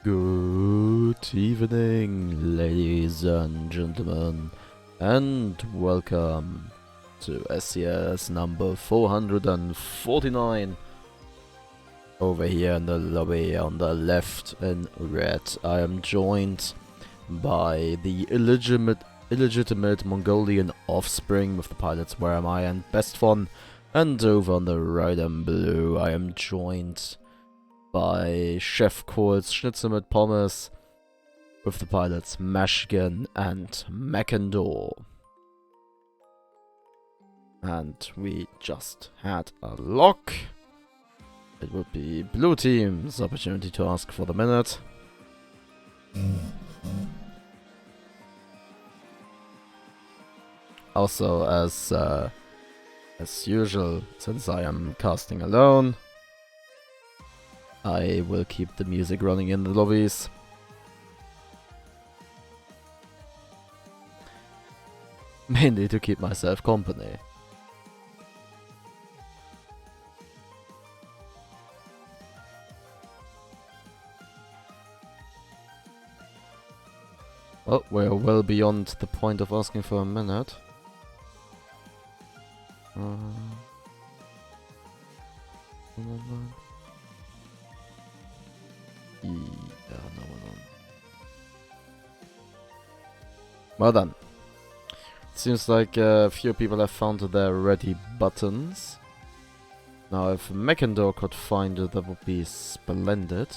Good evening, ladies and gentlemen, and welcome to SCS number 449. Over here in the lobby on the left in red, I am joined by the illegitimate Mongolian offspring with the pilots Where Am I and Best Fun, and over on the right in blue, I am joined by Chef Kohl's Schnitzel mit Pommes with the pilots Mashkin and Mackendor. And we just had a lock. It would be blue team's opportunity to ask for the minute. Also, as usual, since I am casting alone, I will keep the music running in the lobbies. Mainly to keep myself company. Well, we're well beyond the point of asking for a minute. Yeah, no one on. Well done. Seems like a few people have found their ready buttons. Now, if Mackendor could find it, that would be splendid.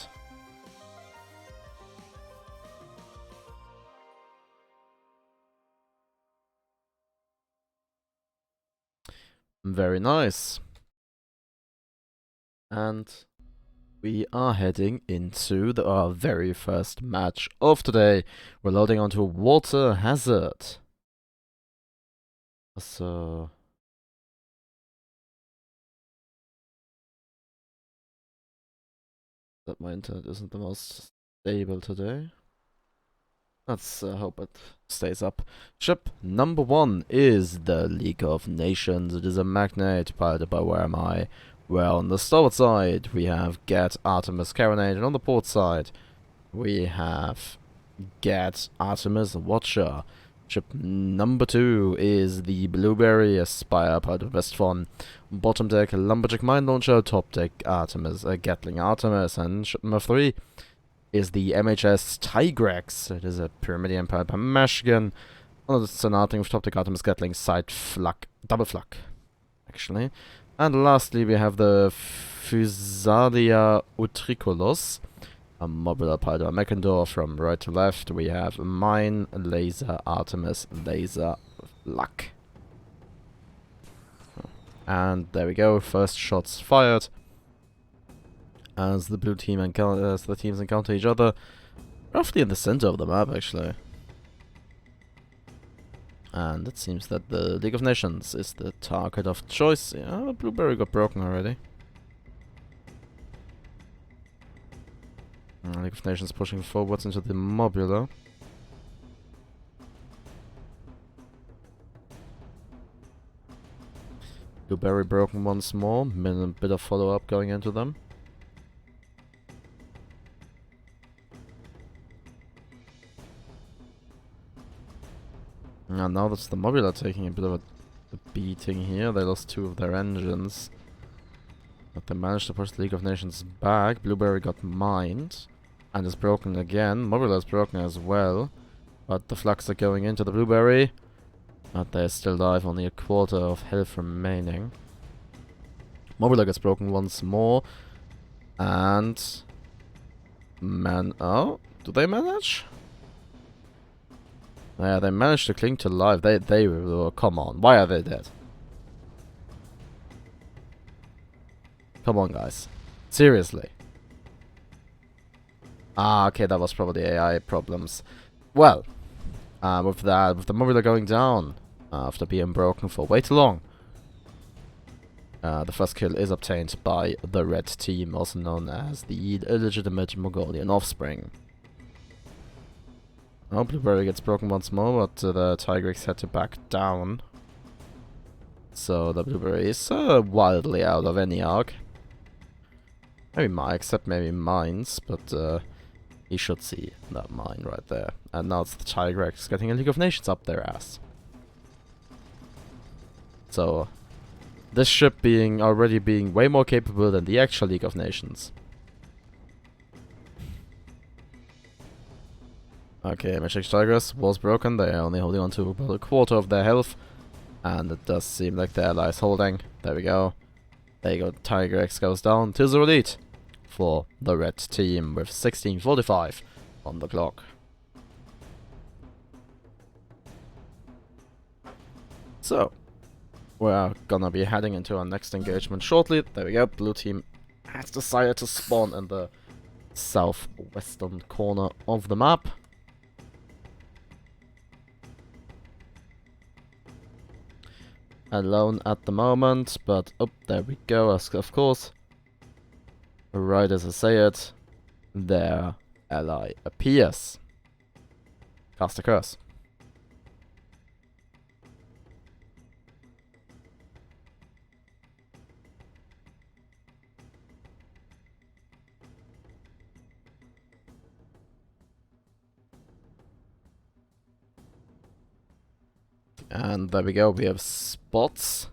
Very nice. And we are heading into our very first match of today. We're loading onto Water Hazard. So that my internet isn't the most stable today. Let's hope it stays up. Ship number 1 is the League of Nations. It is a Magnate piloted by Where Am I? Well, on the starboard side, we have Get, Artemis, Carronade, and on the port side, we have Get, Artemis, Watcher. Ship number 2 is the Blueberry Aspire, piloted by Best Fun. Bottom deck, Lumberjack Mine Launcher, top deck, Artemis, Gatling Artemis, and ship number 3 is the MHS Tigrex. It is a Pyramidian piloted by Mashkin. On the Sonating with top deck, Artemis, Gatling, side flak, double flak, actually. And lastly, we have the Physalia Utriculus, a modular piloted by Mackendor. From right to left, we have Mine, Laser, Artemis, Laser, Luck. And there we go, first shots fired. As the blue team as the teams encounter each other, roughly in the center of the map, actually. And it seems that the League of Nations is the target of choice. Yeah, the Blueberry got broken already. League of Nations pushing forwards into the Mobula. Blueberry broken once more. A bit of follow-up going into them. And now that's the Mobula taking a bit of a beating here. They lost 2 of their engines. But they managed to push the League of Nations back. Blueberry got mined. And is broken again. Mobula is broken as well. But the flux are going into the Blueberry. But they're still alive, only a quarter of health remaining. Mobula gets broken once more. And... oh, do they manage? Yeah, they managed to cling to life. They were... come on, why are they dead? Come on, guys. Seriously. Ah, okay, that was probably AI problems. Well, with the Mobula going down, after being broken for way too long, the first kill is obtained by the red team, also known as the illegitimate Mongolian offspring. Oh, Blueberry gets broken once more, but the Tigrex had to back down. So the Blueberry is wildly out of any arc. Maybe except maybe mines, but He should see that mine right there. And now it's the Tigrex getting a League of Nations up their ass. So, this ship already being way more capable than the actual League of Nations. Okay, MHX Tigers was broken. They are only holding on to about a quarter of their health. And it does seem like the ally is holding. There we go. There you go. Tigrex goes down to 0 lead for the red team with 16:45 on the clock. So, we're gonna be heading into our next engagement shortly. There we go. Blue team has decided to spawn in the southwestern corner of the map. Alone at the moment, but oh, there we go. Of course, right as I say it, their ally appears. Cast a curse. And there we go, we have spots.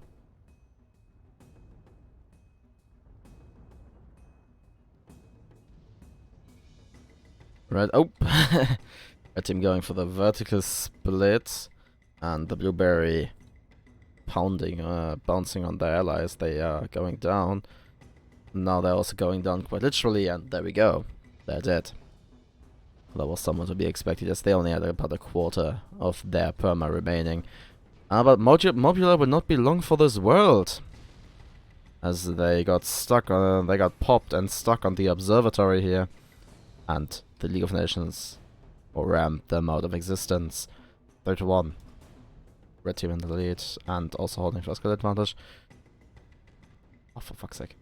Right, oh! Red team going for the vertical split. And the blueberry pounding, bouncing on their allies. They are going down. Now they're also going down quite literally, and there we go. They're dead. That was somewhat to be expected, as they only had about a quarter of their perma remaining. But Modular will not be long for this world, as they got stuck on, they got popped and stuck on the observatory here, and the League of Nations rammed them out of existence. 3-1. Red team in the lead, and also holding first skill advantage. Oh, for fuck's sake.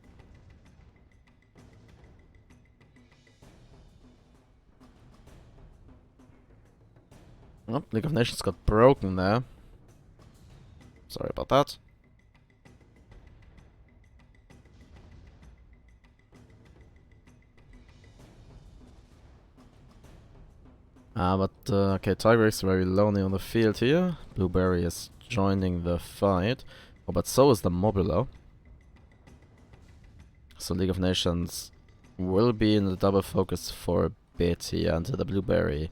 Oh, League of Nations got broken there. Sorry about that. Okay, Tigrex is very lonely on the field here. Blueberry is joining the fight. Oh, but so is the Mobulo. So League of Nations will be in the double focus for a bit here until the Blueberry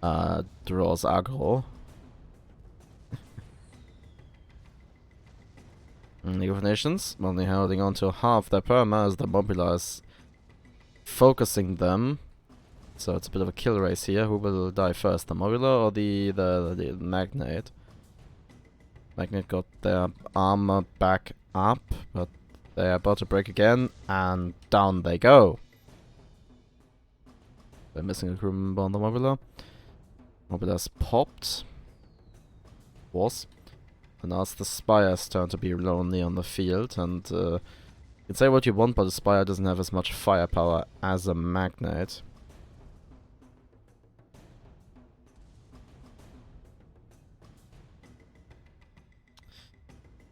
draws aggro. League of Nations only holding on to half their perma as the Mobula is focusing them. So it's a bit of a kill race here. Who will die first, the Mobula or the Magnate? Magnate got their armor back up, but they're about to break again, and down they go. They're missing a crew member on the Mobula. Mobula's popped. And now it's the Spire's turn to be lonely on the field, and you can say what you want, but the Spire doesn't have as much firepower as a Magnate.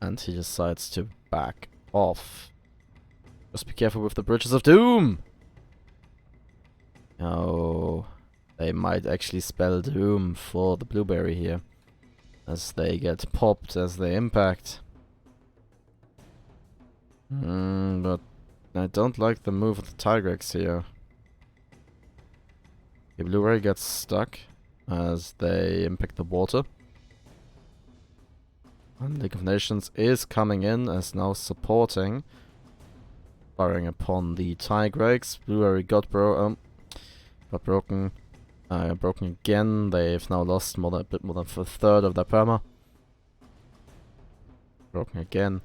And he decides to back off. Just be careful with the Bridges of Doom! Oh, they might actually spell doom for the Blueberry here, as they get popped as they impact. But I don't like the move of the Tigrex here. The Blueberry gets stuck as they impact the water. And League of Nations is coming in as now supporting, firing upon the Tigrex. Blueberry got broken. Broken again. They've now lost a bit more than a third of their perma. Broken again.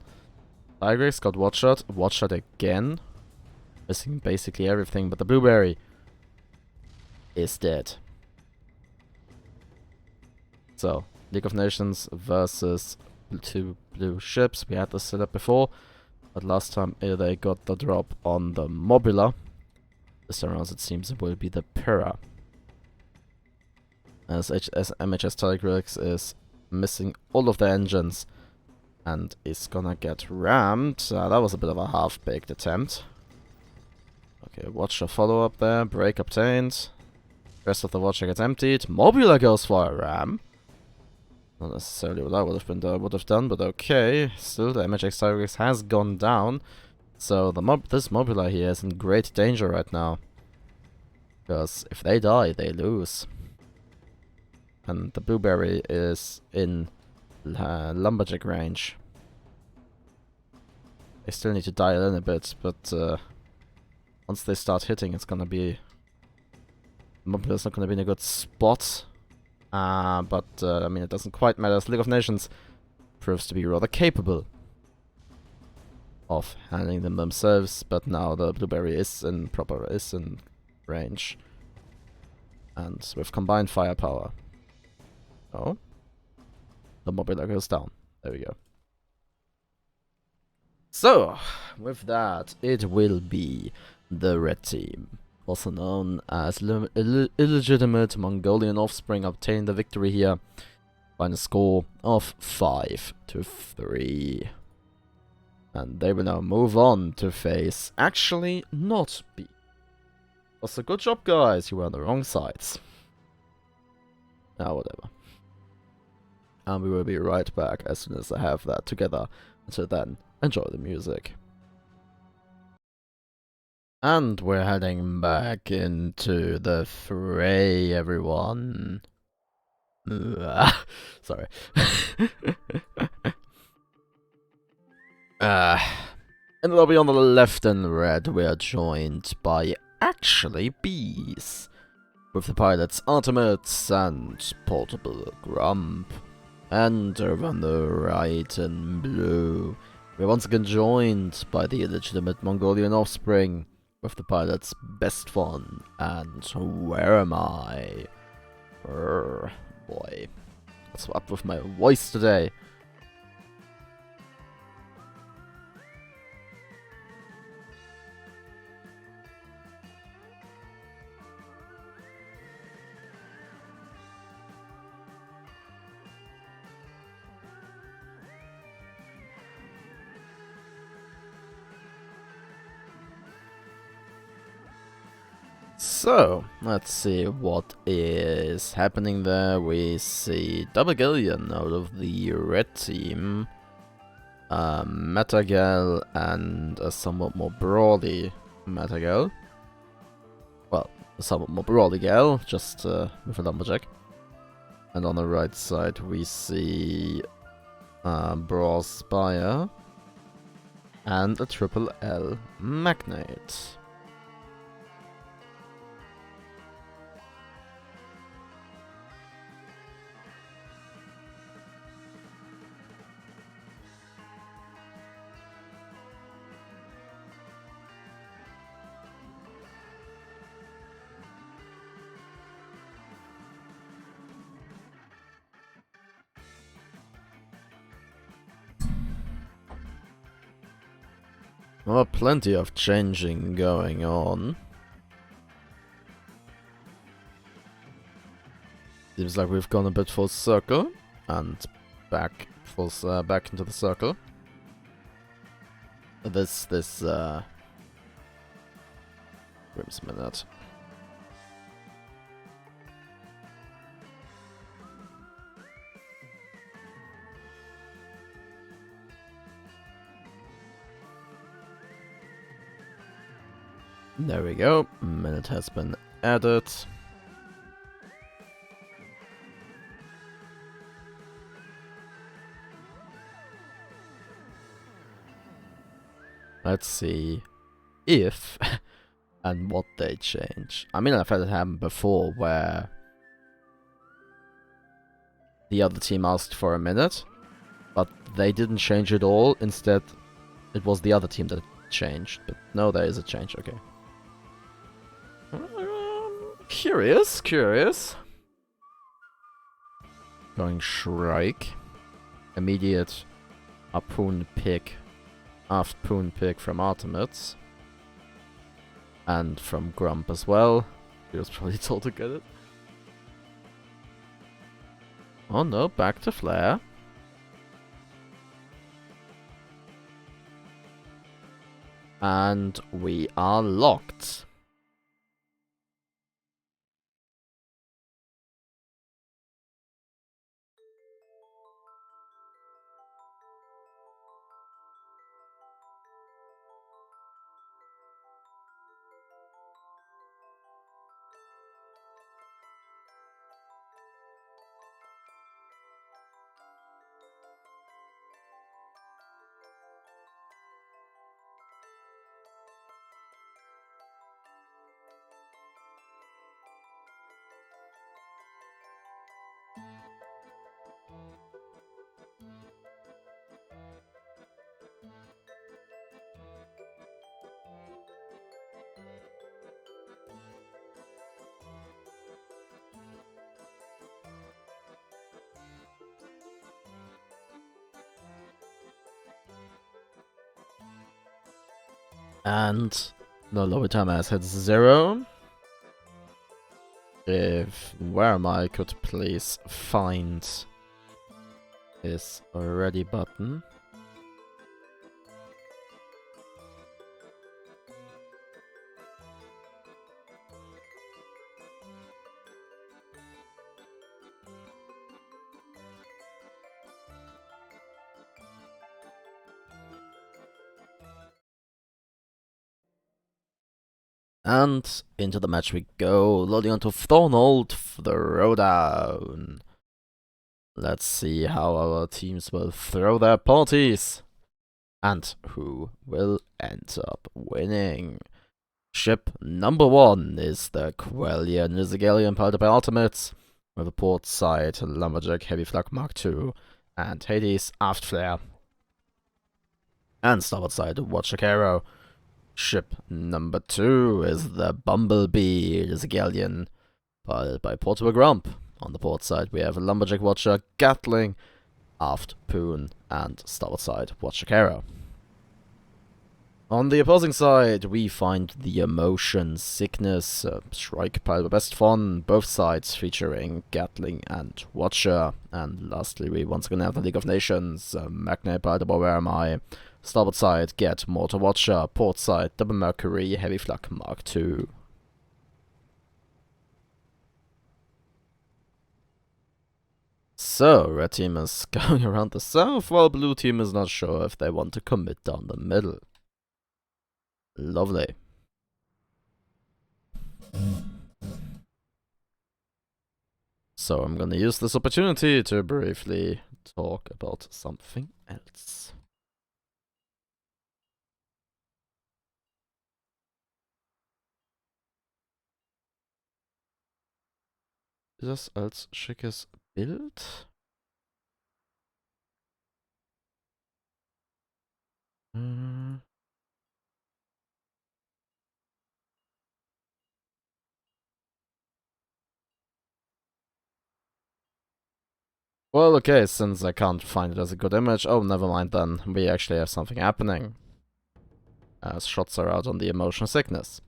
Tigrex got watch shot again. Missing basically everything, but the Blueberry is dead. So, League of Nations versus two blue ships. We had this set up before, but last time they got the drop on the Mobula. This time around it seems it will be the Pyrrha. As MHS Tigrex is missing all of their engines and is gonna get rammed. That was a bit of a half-baked attempt. Okay, watch a follow-up there. Break obtained. Rest of the watcher gets emptied. Mobula goes for a ram. Not necessarily what I would have done, but okay. Still, the MHX Cyrex has gone down. So this Mobula here is in great danger right now. Because if they die, they lose. And the Blueberry is in Lumberjack range. They still need to dial in a bit, but once they start hitting, it's gonna be... Mobula's not gonna be in a good spot. But I mean, it doesn't quite matter, as League of Nations proves to be rather capable of handling them themselves, but now the Blueberry is in range. And with combined firepower. Oh. The Mobula goes down. There we go. So, with that, it will be the red team, also known as illegitimate Mongolian offspring, obtain the victory here by a score of 5-3. And they will now move on to face actually not B. Also, good job, guys. You were on the wrong sides. Whatever. And we will be right back as soon as I have that together. Until then, enjoy the music. And we're heading back into the fray, everyone. Sorry. In the lobby on the left and red, we are joined by actually bees. With the pilots Artemis and Portable Grump. And over on the right in blue, we're once again joined by the illegitimate Mongolian offspring. With the pilots Best Fun and Where Am I? Boy. What's up with my voice today? So, let's see what is happening there. We see Double Galleon out of the red team, Metagal, and a somewhat more brawly Metagal. Well, a somewhat more brawly gal, just with a lumberjack. And on the right side we see Brawl Spire and a Triple L Magnate. Well, plenty of changing going on. Seems like we've gone a bit full circle and back into the circle. This Wait a minute. There we go. Minute has been added. Let's see if and what they change. I mean, I've had it happen before where the other team asked for a minute, but they didn't change it all. Instead, it was the other team that changed. But no, there is a change. Okay. Curious. Going Shrike. Immediate Harpoon pick. Harpoon pick from Artemis. And from Grump as well. He was probably told to get it. Oh no, back to Flare. And we are locked. And the lobby time has hit 0. If Where Am I could please find his ready button. And into the match we go, loading onto Thornold Throwdown. Let's see how our teams will throw their parties. And who will end up winning. Ship number 1 is the Quellian Rizigalian powered by Ultimates, with a port side Lumberjack Heavy Flak Mark II, and Hades Aft Flare. And starboard side Watcher Arrow. Ship number 2 is the Bumblebee Rizigalian, powered by Portable Grump. On the port side we have a Lumberjack Watcher, Gatling, Aft Poon, and starboard side Watcher Arrow. On the opposing side, we find the Emotion Sickness, Strike powered by Best Fun, both sides featuring Gatling and Watcher. And lastly, we once again have the League of Nations, Magnet powered by Where Am I, starboard side Get Mortar Watcher, port side Double Mercury Heavy Flak Mark II. So, red team is going around the south, while blue team is not sure if they want to commit down the middle. Lovely. So I'm gonna use this opportunity to briefly talk about something else. Ist das als schickes Bild? Well, okay, since I can't find it as a good image, oh, never mind then. We actually have something happening. As shots are out on the Emotion Sickness.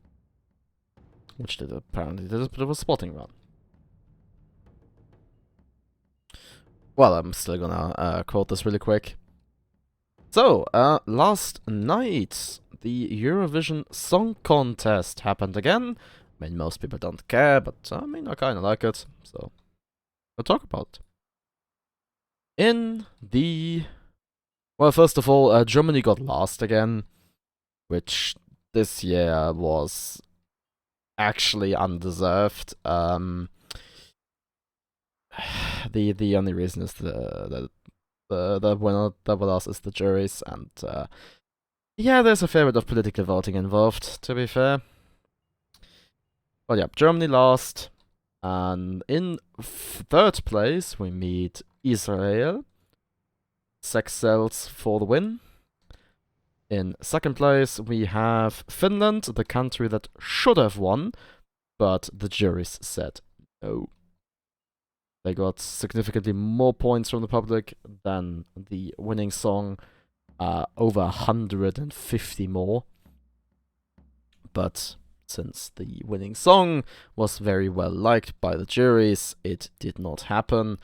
Which apparently did a bit of a spotting run. Well, I'm still gonna quote this really quick. So, last night, the Eurovision Song Contest happened again. I mean, most people don't care, but I mean, I kinda like it, so we'll talk about it. In the... Well, first of all, Germany got last again, which this year was actually undeserved. The only reason is the winner that was lost is the juries, and yeah, there's a fair bit of political voting involved, to be fair. But yeah, Germany lost, and in third place we meet Israel. Sex sells for the win. In second place we have Finland, the country that should have won, but the juries said no. They got significantly more points from the public than the winning song, over 150 more. But since the winning song was very well liked by the juries, it did not happen.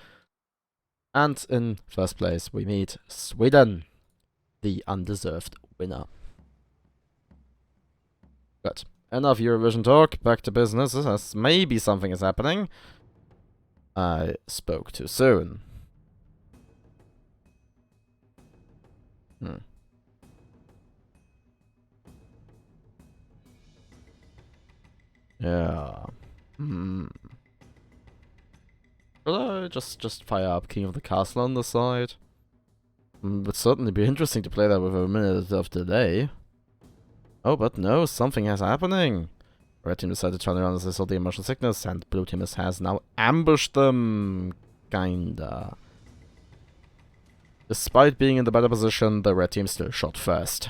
And in first place we meet Sweden, the undeserved winner. Good. Enough Eurovision talk, back to business, as maybe something is happening. I spoke too soon. Yeah. Should I just fire up King of the Castle on the side? Would certainly be interesting to play that with a minute of delay. Oh, but no, something is happening. Red team decided to turn around as they saw the Emotional Sickness, and blue team has now ambushed them. Kinda. Despite being in the better position, the red team still shot first.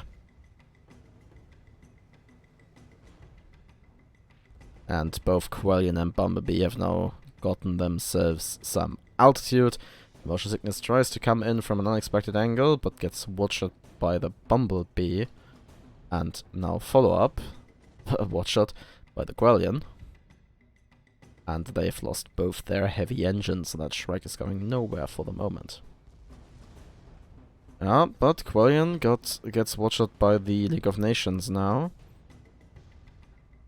And both Quellian and Bumblebee have now gotten themselves some altitude. Emotion Sickness tries to come in from an unexpected angle, but gets watched by the Bumblebee. And now follow up, watch shot by the Quellion. And they've lost both their heavy engines, so that Shrike is going nowhere for the moment. Yeah, but Quellion gets watch shot by the League of Nations now.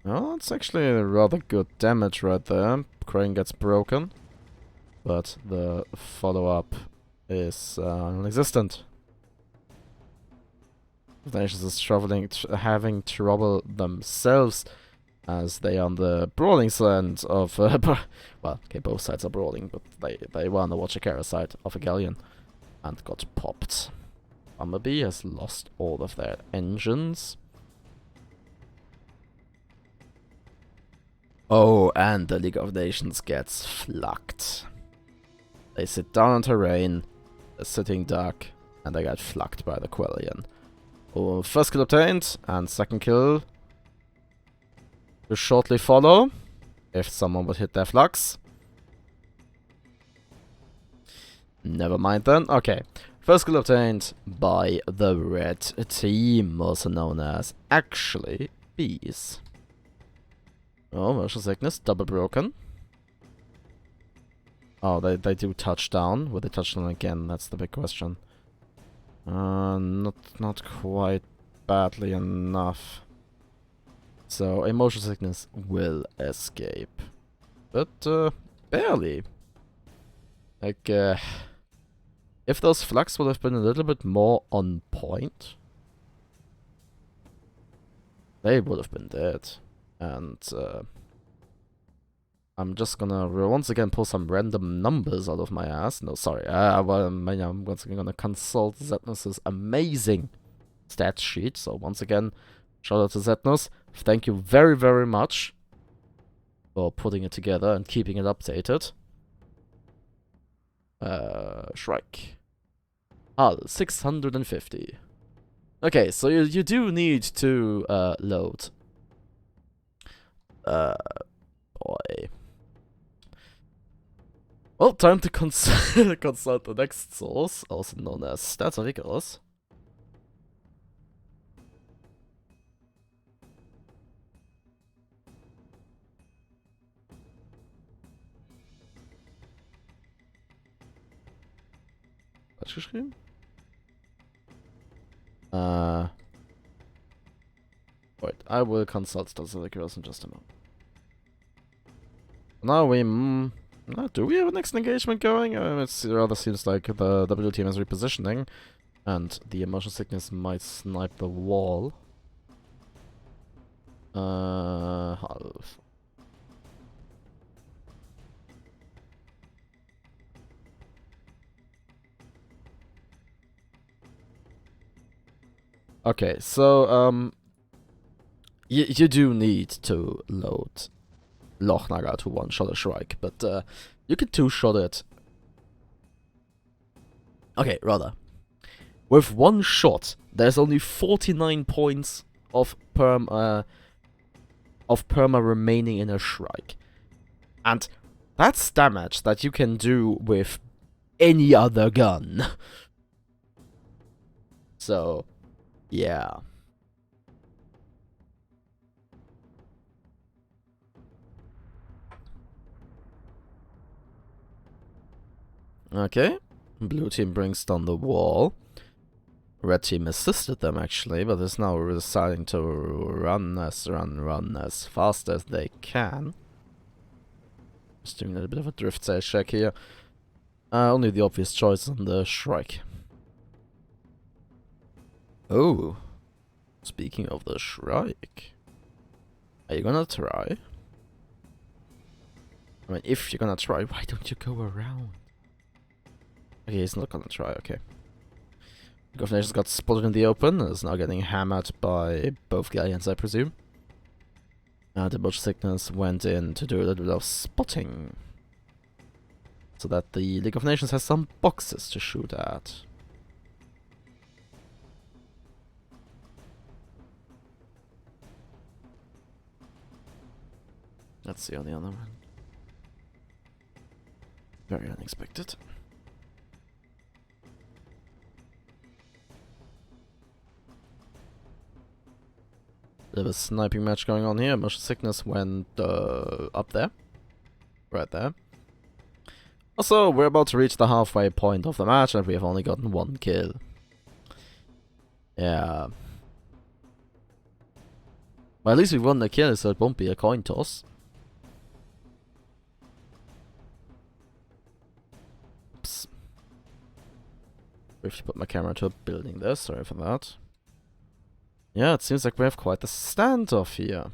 Oh, it's actually a rather good damage right there. Crane gets broken, but the follow-up is non-existent. The Nations is having trouble themselves, as they on the brawling side of well, okay, both sides are brawling, but they were on the Watchakara side of a galleon and got popped. Bumblebee has lost all of their engines. Oh, and the League of Nations gets flucked. They sit down on terrain, a sitting duck, and they get flucked by the Quellion. Oh, first kill obtained, and second kill to shortly follow, if someone would hit their flux. Never mind then. Okay, first kill obtained by the red team, also known as actually bees. Oh, motion sickness, double broken. Oh, they do touch down. Will they touch down again? That's the big question. Not quite badly enough. So, a motion sickness will escape. But, barely. Like, if those flux would have been a little bit more on point, they would have been dead. And, I'm just gonna once again pull some random numbers out of my ass. No, sorry. I'm once again gonna consult Zennoch's amazing stat sheet. So once again, shout out to Zennoch. Thank you very, very much for putting it together and keeping it updated. Shrike. Hull, 650. Okay, so you do need to load. Boy. Well, time to consult the next source, also known as Stats of Icarus. Falsch geschrieben? Wait, I will consult Stats of Icarus in just a moment. Now we, do we have an next engagement going? It rather seems like the W team is repositioning, and the emotion sickness might snipe the wall. Half. Okay, so, you do need to load Lochnagar to one-shot a Shrike, but you can two-shot it. Okay, rather. With one shot, there's only 49 points of perma remaining in a Shrike. And that's damage that you can do with any other gun. So, yeah. Okay, blue team brings down the wall. Red team assisted them actually, but is now deciding to run as fast as they can. Just doing a little bit of a drift side check here. Only the obvious choice on the Shrike. Oh, speaking of the Shrike, are you gonna try? I mean, if you're gonna try, why don't you go around? Okay, he's not gonna try, okay. League of Nations got spotted in the open, is now getting hammered by both galleons, I presume. The Motion Sickness went in to do a little bit of spotting, so that the League of Nations has some boxes to shoot at. Let's see on the other one. Very unexpected. Bit of a sniping match going on here. Motion sickness went up there. Right there. Also, we're about to reach the halfway point of the match and we have only gotten 1 kill. Yeah. Well, at least we won the kill, so it won't be a coin toss. Oops. I have to put my camera to a building there, sorry for that. Yeah, it seems like we have quite a standoff here.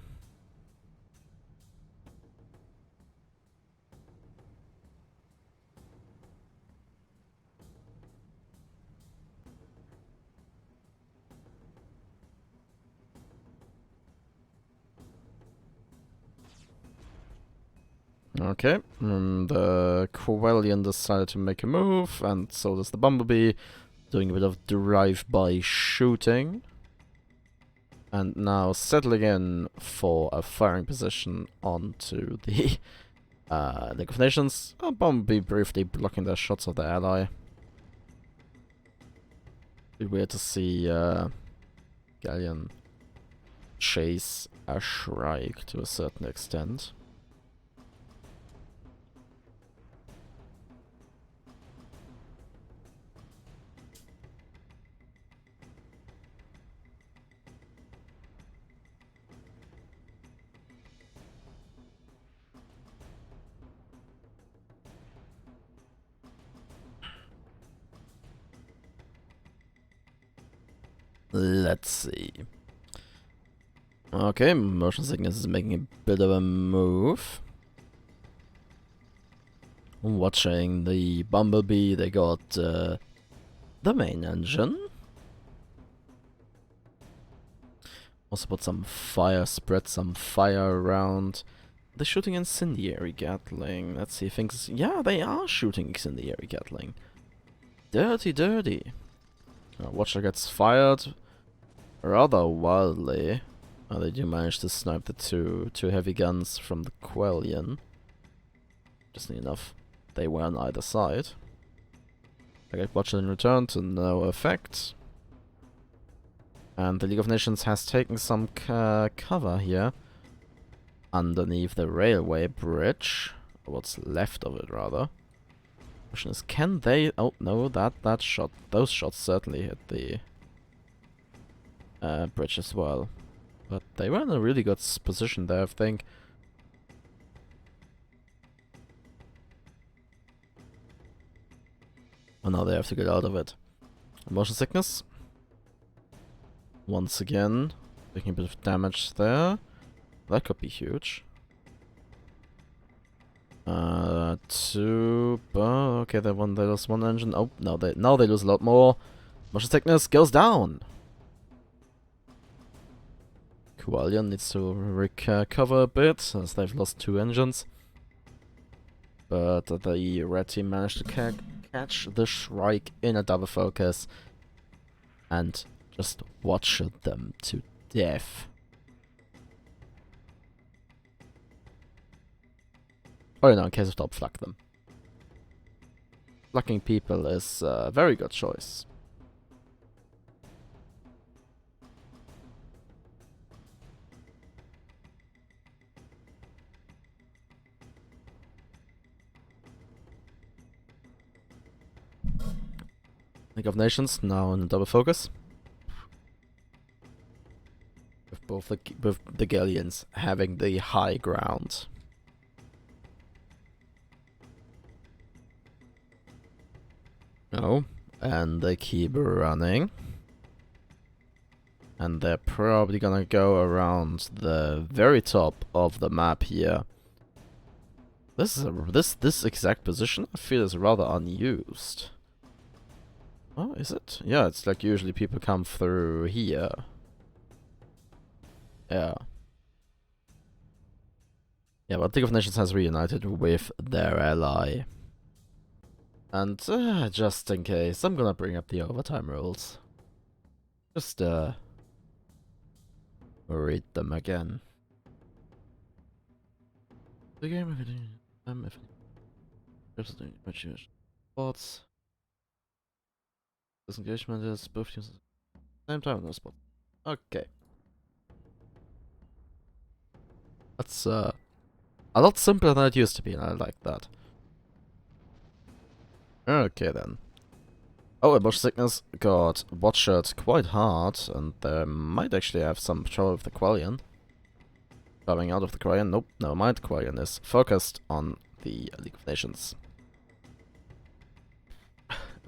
Okay, the Quellion decided to make a move, and so does the Bumblebee, doing a bit of drive-by shooting. And now settling in for a firing position onto the League of Nations. Bumblebee briefly blocking the shots of the ally. Be weird to see Galleon chase a Shrike to a certain extent. Let's see. Okay, Motion Sickness is making a bit of a move. Watching the Bumblebee, they got the main engine. Also put some fire, spread some fire around. They're shooting incendiary Gatling. Let's see things. Yeah, they are shooting incendiary Gatling. Dirty, dirty. Watcher gets fired rather wildly. They do manage to snipe the two heavy guns from the Quellion. Just enough. They were on either side. I get Watcher in return to no effect. And the League of Nations has taken some cover here. Underneath the railway bridge. Or what's left of it, rather. Question is, can they... Oh, no, that shot... Those shots certainly hit the bridge as well. But they were in a really good position there, I think. Oh, now they have to get out of it. Motion sickness. Once again, taking a bit of damage there. That could be huge. Okay, they lost 1 engine. Oh, no, now they lose a lot more. Motion sickness goes down. Quellion needs to recover a bit, as they've lost 2 engines. But the red team managed to catch the Shrike in a double focus. And just watch them to death. Or no, in case of top, flak them. Flacking people is a very good choice. League of Nations now in double focus. With both the Galleons having the high ground. Oh, and they keep running. And they're probably gonna go around the very top of the map here. This exact position I feel is rather unused. Oh, is it? Yeah, it's like usually people come through here. Yeah. Yeah, but League of Nations has reunited with their ally. And just in case, I'm gonna bring up the overtime rules. Just read them again. The game if spots. Disengagement is both teams at the same time in the spot. Okay. That's a lot simpler than it used to be, and I like that. Okay then. Oh, Emotion Sickness got Watchered quite hard, and they might actually have some trouble with the Quellion. Coming out of the Quellion. Nope, never mind. Quellion is focused on the League of Nations.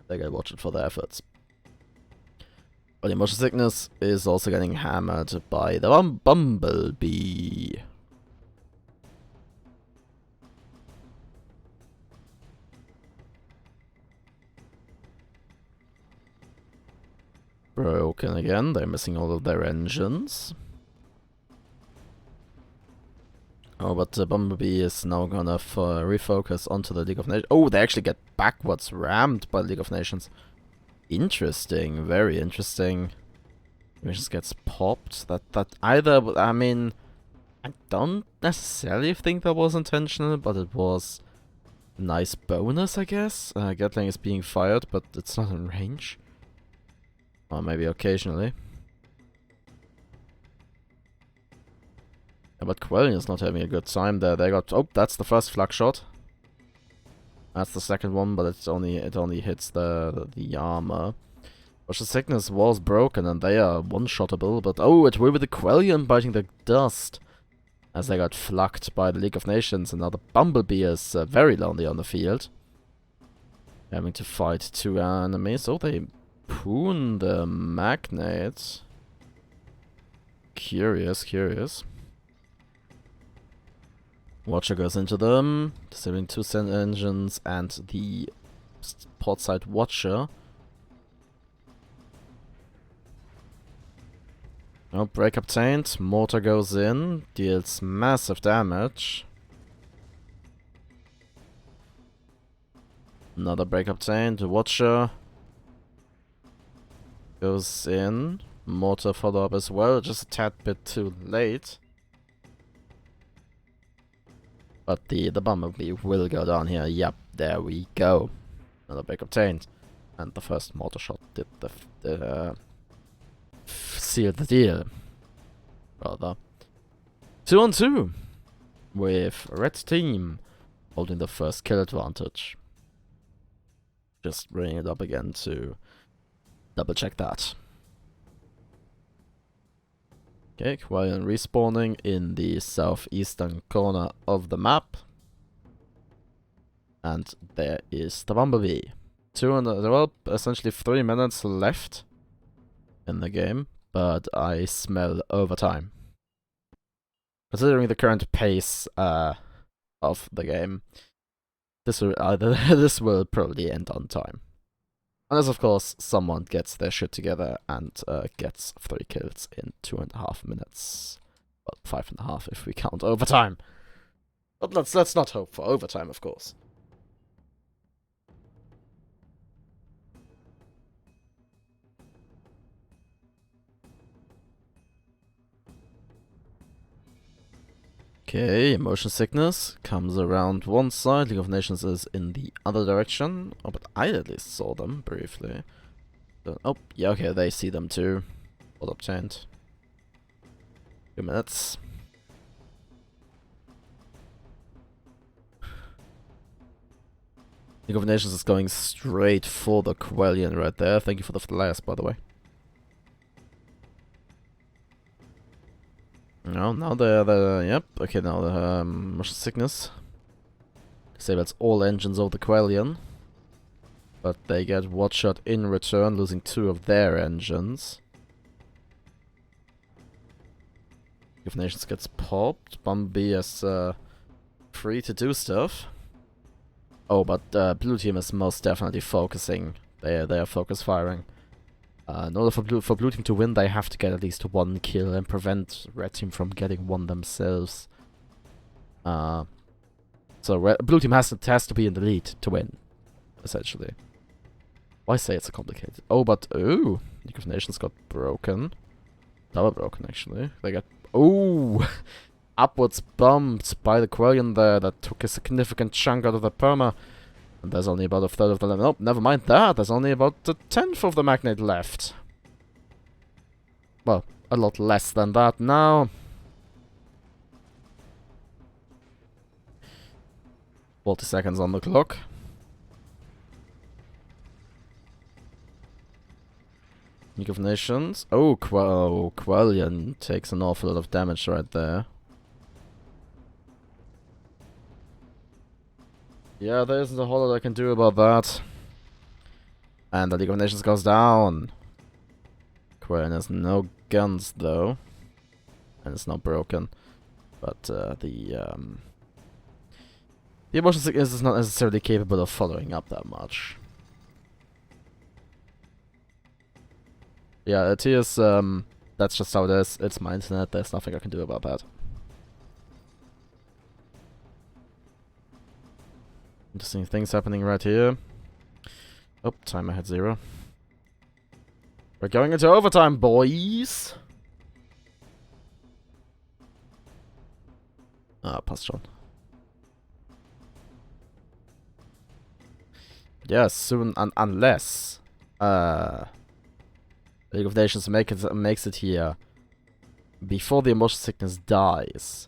They get watched for their efforts. But the Emotion Sickness is also getting hammered by the Bumblebee. Broken again. They're missing all of their engines. Oh, but the Bumblebee is now gonna refocus onto the League of Nations. Oh, they actually get backwards rammed by the League of Nations. Interesting, very interesting. Nations gets popped. That either, I mean, I don't necessarily think that was intentional, but it was a nice bonus, I guess. Gatling is being fired, but it's not in range. Or maybe occasionally. Yeah, but Quellion is not having a good time there. They got... Oh, that's the first flak shot. That's the second one, but it only hits the armor. Emotion Sickness was broken, and they are one-shottable, but... Oh, it will be the Quellion biting the dust. As they got flacked by the League of Nations, and now the Bumblebee is very lonely on the field. Having to fight two enemies. Oh, they poon the Magnate. Curious, curious. Watcher goes into them, disabling two engines and the portside Watcher. Oh, break obtained. Mortar goes in, deals massive damage. Another break obtained. Watcher goes in. Mortar follow up as well, just a tad bit too late. But the Bumblebee will go down here. Yep, there we go. Another break obtained. And the first mortar shot did seal the deal. Rather. 2-on-2. With red team holding the first kill advantage. Just bringing it up again to double check that. Okay, Quellion respawning in the southeastern corner of the map. And there is the Bumblebee. Well, essentially 3 minutes left in the game, but I smell overtime. Considering the current pace of the game, this will probably end on time. Unless, of course, someone gets their shit together and gets 3 kills in 2.5 minutes. Well, 5.5 if we count overtime. But let's not hope for overtime, of course. Okay, Emotion Sickness comes around one side, League of Nations is in the other direction. Oh, but I at least saw them briefly. Oh, yeah, okay, they see them too. What obtained? 2 minutes. League of Nations is going straight for the Quellion right there. Thank you for the flares, by the way. No, now they're yep, okay, now the Emotion Sickness disables all engines of the Quellion. But they get Watshot in return, losing 2 of their engines. League of Nations gets popped. Bumblebee is free to do stuff. Oh, but blue team is most definitely focusing. They are focus firing. In order for blue team to win, they have to get at least 1 kill and prevent red team from getting 1 themselves. So blue team has to be in the lead to win, essentially. Why say it's so complicated? Oh, but ooh, League of Nations got broken. Double broken, actually. They got upwards bumped by the Quellion there. That took a significant chunk out of the perma. And there's only about a third of the level. Nope, never mind that. There's only about a 10th of the Magnate left. Well, a lot less than that now. 40 seconds on the clock. League of Nations. Oh, Quellian takes an awful lot of damage right there. Yeah, there isn't a whole lot I can do about that. And the League of Nations goes down. Quellian has no guns, though. And it's not broken. But the Emotion Sickness is not necessarily capable of following up that much. Yeah, it is, that's just how it is. It's my internet, there's nothing I can do about that. Interesting things happening right here. Oh, timer had 0. We're going into overtime, boys! Ah, passt schon. Yeah, soon, unless League of Nations makes it here before the Emotion Sickness dies.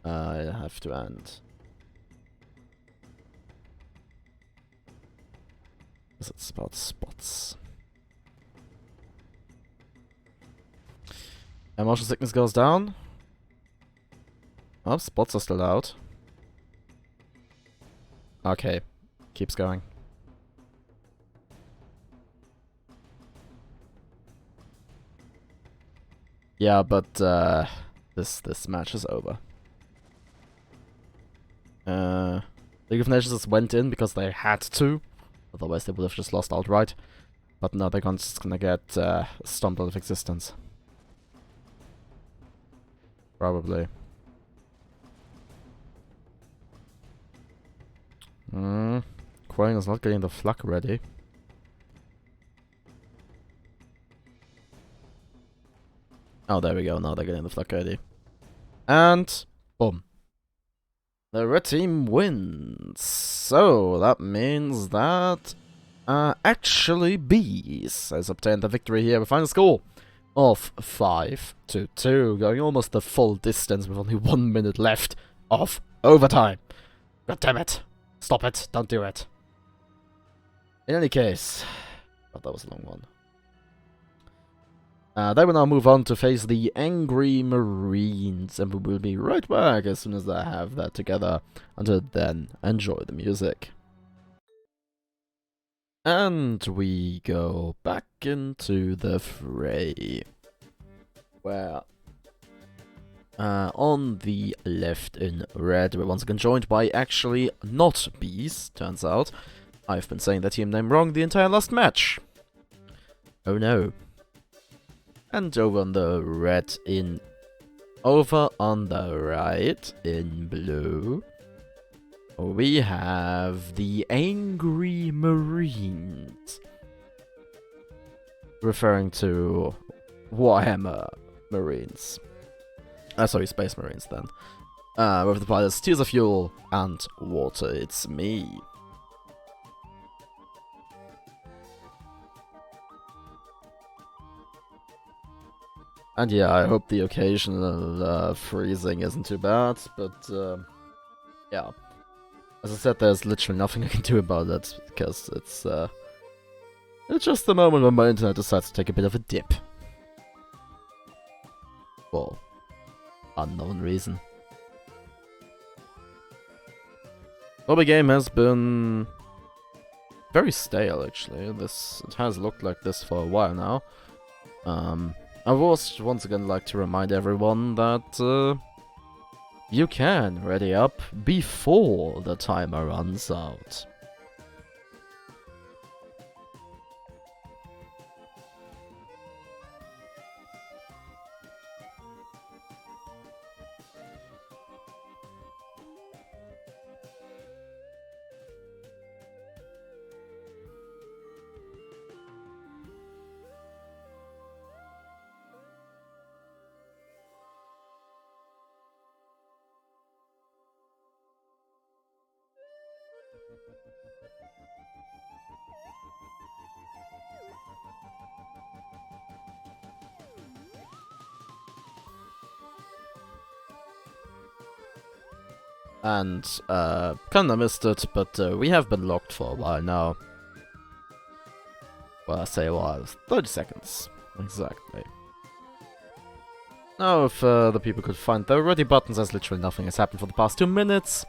I have to end. It's about spots. Emotion Sickness goes down. Oh, spots are still out. Okay, keeps going. Yeah, but this match is over. League of Nations just went in because they had to, otherwise they would have just lost outright. But now they're just gonna get stomped out of existence. Probably. Quang is not getting the flak ready. Oh, there we go. Now they're getting the flak ready. And boom. The red team wins. So that means that actually Bees has obtained the victory here with a final score of 5-2, going almost the full distance with only 1 minute left of overtime. God damn it. Stop it. Don't do it. In any case, but that was a long one. They will now move on to face the Angry Marines, and we will be right back as soon as I have that together. Until then, enjoy the music. And we go back into the fray. Where on the left in red, we're once again joined by actually not Bees, turns out. I've been saying the team name wrong the entire last match. Oh no. And over on the right in blue, we have the Angry Marines, referring to Warhammer Marines. Sorry, Space Marines then. With the pilots Tears of Fuel and Water, it's me. And yeah, I hope the occasional freezing isn't too bad, but yeah. As I said, there's literally nothing I can do about it, because it's just the moment when my internet decides to take a bit of a dip. For unknown reason. Well, the game has been very stale, actually. It has looked like this for a while now. I would once again like to remind everyone that you can ready up before the timer runs out. And kinda missed it, but we have been locked for a while now. Well, I say a while, 30 seconds. Exactly. Now, if the people could find the ready buttons, as literally nothing has happened for the past 2 minutes,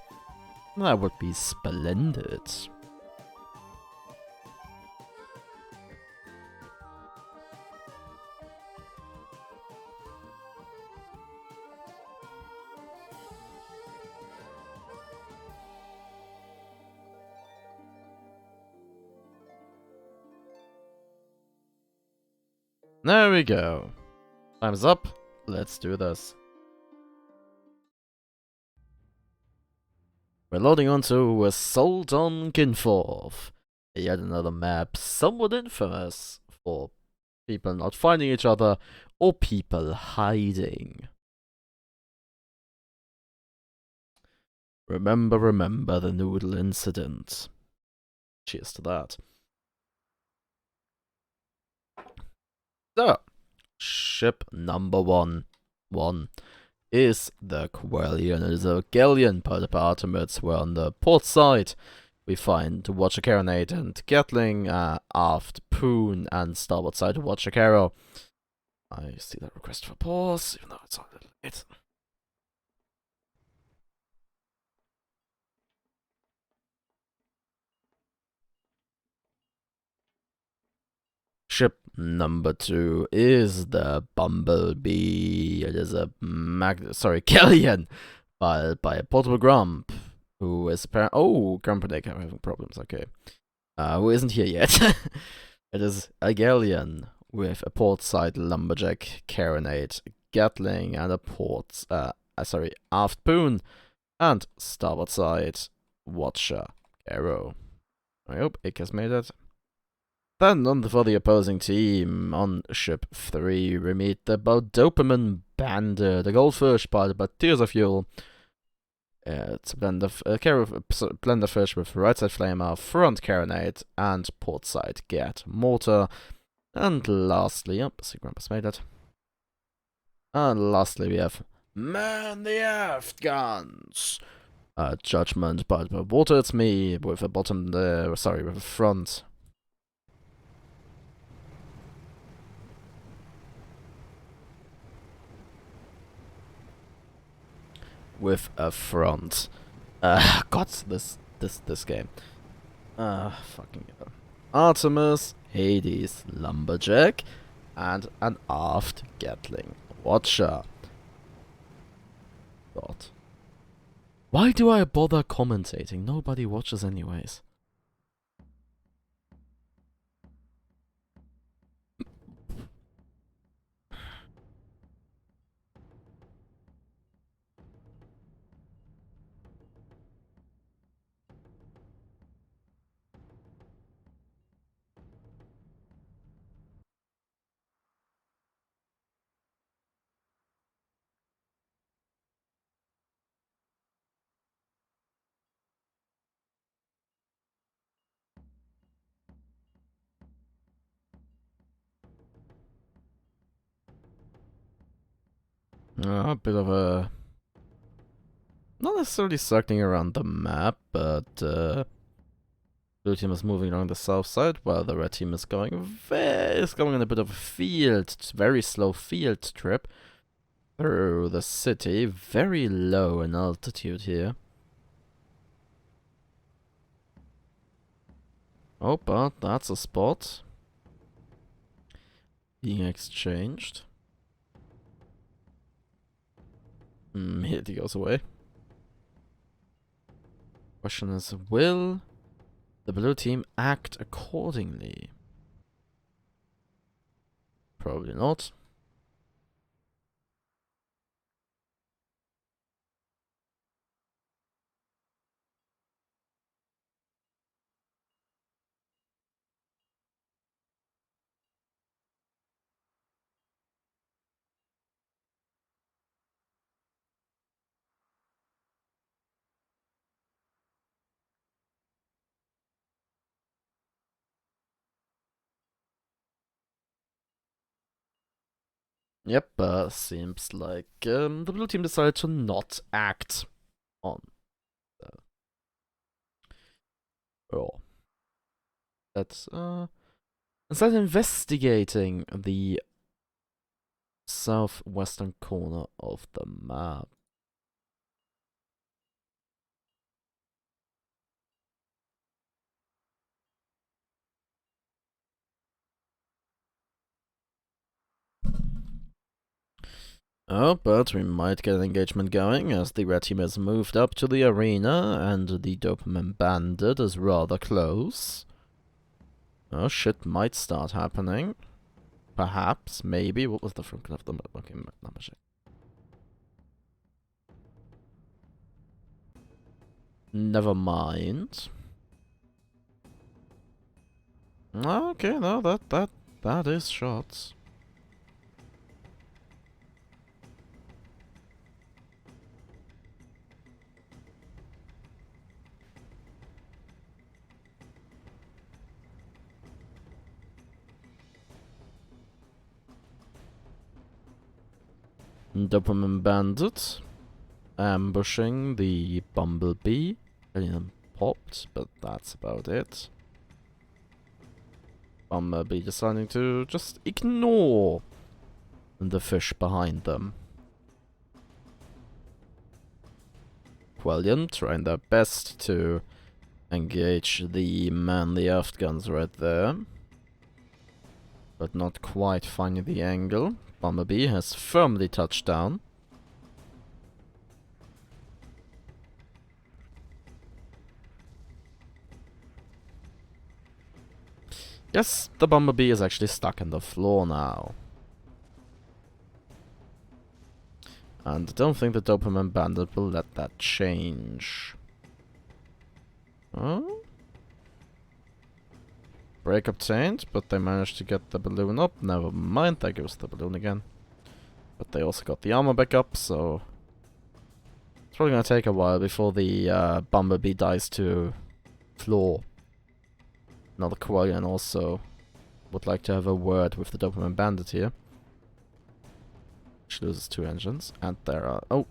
that would be splendid. There we go. Time's up. Let's do this. We're loading onto a Soldan-Kinforth. Yet another map somewhat infamous for people not finding each other or people hiding. Remember the noodle incident. Cheers to that. So, ship number one is the Quellion. It is a galleon part of Artemis. We're on the port side. We find Watcher Carronade and Gatling, aft Poon, and starboard side Watcher Caro. I see that request for pause, even though it's a little late. Ship number 2 is the Bumblebee. It is a Galleon by a portable Grump, who is apparently... Oh, Grump and Egg are having problems, okay. Who isn't here yet. It is a Galleon with a port side Lumberjack, Carronade, Gatling, and a aft Poon, and starboard side Watcher Arrow. I hope Ick has made it. Then on for the opposing team, on ship 3, we meet the Dopamine Bandit, the Goldfish part by Tears of Fuel. It's a blend of blender fish with right side flamer, front carronade, and port side Gat mortar. And lastly, see Grandpa's made it. And lastly, we have Man the Aft Guns. Judgment by Water It's Me with a bottom there, with a front. With a front. God, this game. Fucking hell. Artemis, Hades, Lumberjack, and an aft Gatling Watcher. God. Why do I bother commentating? Nobody watches anyways. A bit of a... Not necessarily circling around the map, but blue team is moving along the south side, while the red team is going on a bit of a very slow field trip through the city, very low in altitude here. Oh, but that's a spot being exchanged. Here he goes away. Question is, will the blue team act accordingly? Probably not. Yep, seems like the blue team decided to not act on Oh. Let's start investigating the southwestern corner of the map. Oh, but we might get an engagement going as the red team has moved up to the arena and the Dopamine Bandit is rather close. Oh, shit might start happening. Perhaps, maybe. What was the front of the map? Okay, number check. Never mind. Okay, no, that is shots. Dopamine Bandit ambushing the Bumblebee. Getting them popped, but that's about it. Bumblebee deciding to just ignore the fish behind them. Quellion trying their best to engage the manly aft guns right there, but not quite finding the angle. Bumblebee has firmly touched down. Yes, the Bumblebee is actually stuck in the floor now. And I don't think the Dopamine Bandit will let that change. Oh? Break obtained, but they managed to get the balloon up. Never mind, there goes the balloon again. But they also got the armor back up, so it's probably gonna take a while before the Bumblebee dies to floor. Another Quellion also would like to have a word with the Dopamine Bandit here. Which loses 2 engines, and there are... Oh!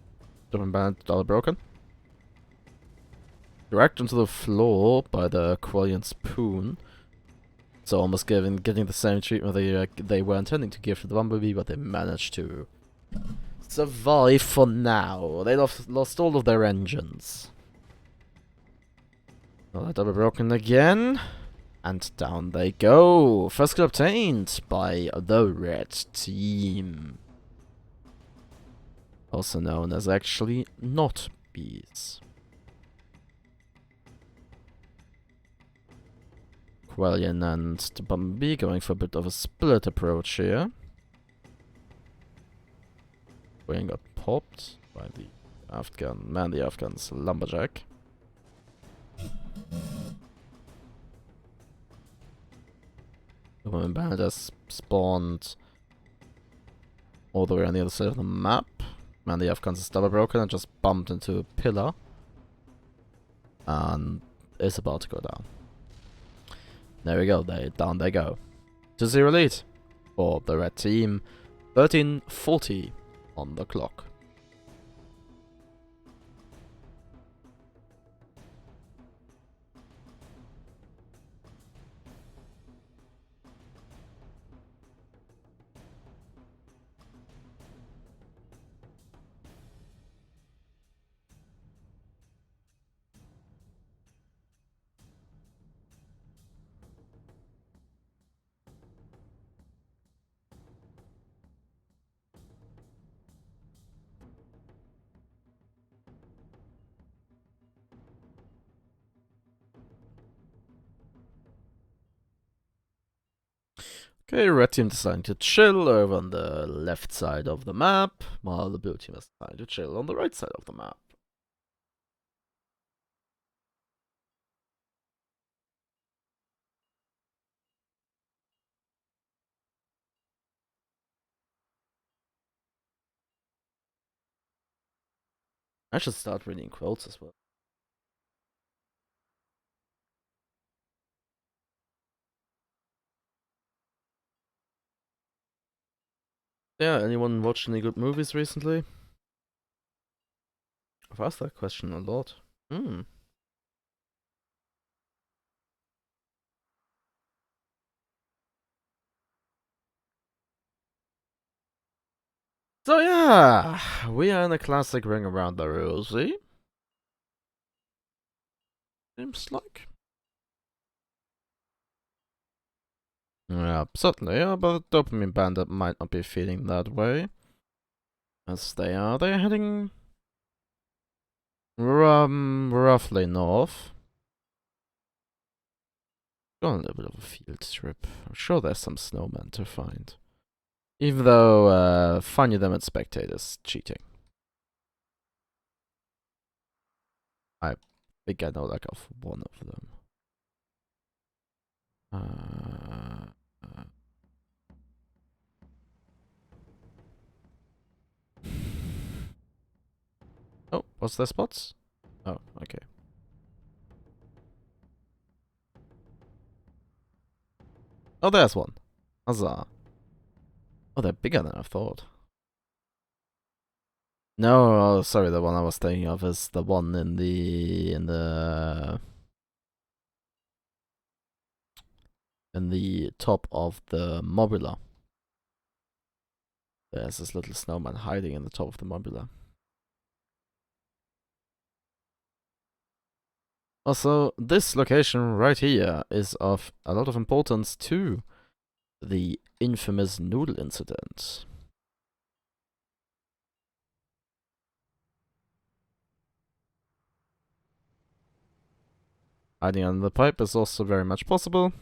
Dopamine Bandit dollar broken. Dragged onto the floor by the Quellion's Poon. So almost getting the same treatment they were intending to give to the Bumblebee, but they managed to survive for now. They lost all of their engines. Well, that double broken again. And down they go. First kill obtained by the red team. Also known as actually not bees. Quellion and the Bumblebee going for a bit of a split approach here. Quellion got popped by the Afghan, the Afghan's lumberjack. The woman bandit has spawned all the way on the other side of the map. Man, the Afghans is double broken and just bumped into a pillar. And is about to go down. There we go, down they go. 2-0 lead for the red team. 13:40 on the clock. Okay, red team deciding to chill over on the left side of the map, while the blue team is deciding to chill on the right side of the map. I should start reading quotes as well. Yeah, anyone watched any good movies recently? I've asked that question a lot. So yeah, we are in a classic ring around the rosy. Seems like. Yeah, certainly, yeah, but Dopamine Bandit might not be feeling that way. As they're heading roughly north. Go on a little bit of a field trip. I'm sure there's some snowmen to find. Even though finding them at spectators cheating. I think I know like of one of them. Uh, oh, what's their spots? Oh, okay. Oh, there's one. Huzzah. Oh, they're bigger than I thought. No, sorry, the one I was thinking of is the one in the top of the mobula. There's this little snowman hiding in the top of the mobula. Also, this location right here is of a lot of importance to the infamous noodle incident. Hiding under the pipe is also very much possible.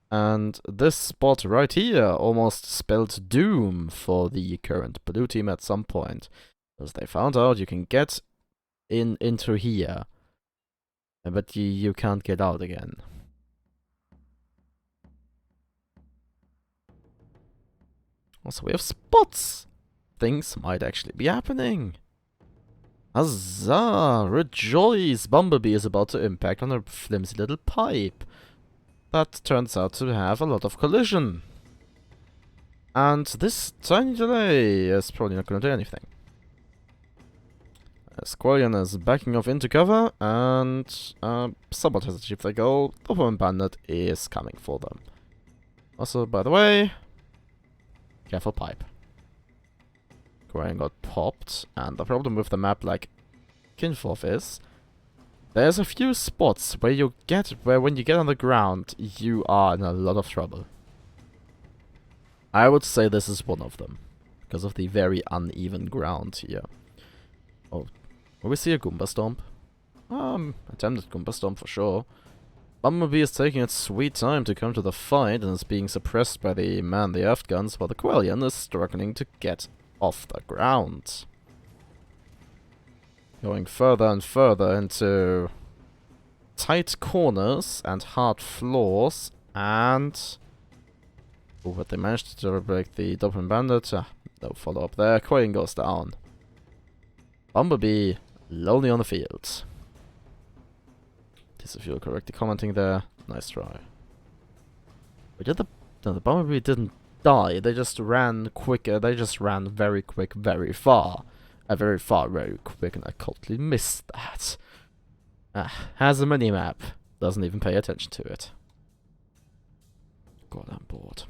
And this spot right here almost spelled doom for the current blue team at some point. Because they found out you can get into here, but you can't get out again. Also, we have spots! Things might actually be happening. Huzzah! Rejoice! Bumblebee is about to impact on a flimsy little pipe. That turns out to have a lot of collision. And this tiny delay is probably not going to do anything. Squallion is backing off into cover, and somewhat has achieved their goal. The Woman Bandit is coming for them. Also, by the way, careful pipe. Squallion got popped, and the problem with the map like Kinforth is there's a few spots where when you get on the ground, you are in a lot of trouble. I would say this is one of them, because of the very uneven ground here. Oh, will we see a Goomba Stomp? Attempted Goomba Stomp for sure. Bumblebee is taking its sweet time to come to the fight and is being suppressed by the man-the-earth guns, while the Quellion is struggling to get off the ground. Going further and further into tight corners and hard floors, and... oh, but they managed to break the Dopamine Bandit. No follow-up there. Quellion goes down. Bumblebee, lonely on the field. If you're correctly commenting there, nice try. But did no, the Bumblebee didn't die, they just ran quicker, they just ran very quick, very far. Very far, very quick, and I totally missed that. Has a mini-map, doesn't even pay attention to it. God, I'm bored.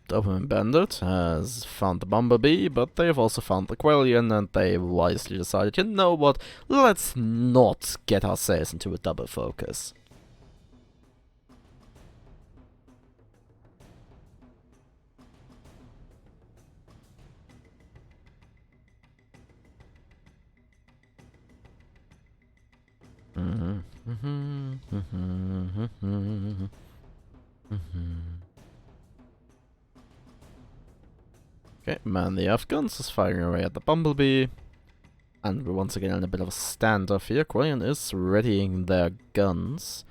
Dopamine Bandit has found the Bumblebee, but they've also found the Quellion, and they wisely decided, you know what, let's not get ourselves into a double focus. Okay, man the Afghans is firing away at the Bumblebee. And we're once again in a bit of a standoff here. Quellion is readying their guns.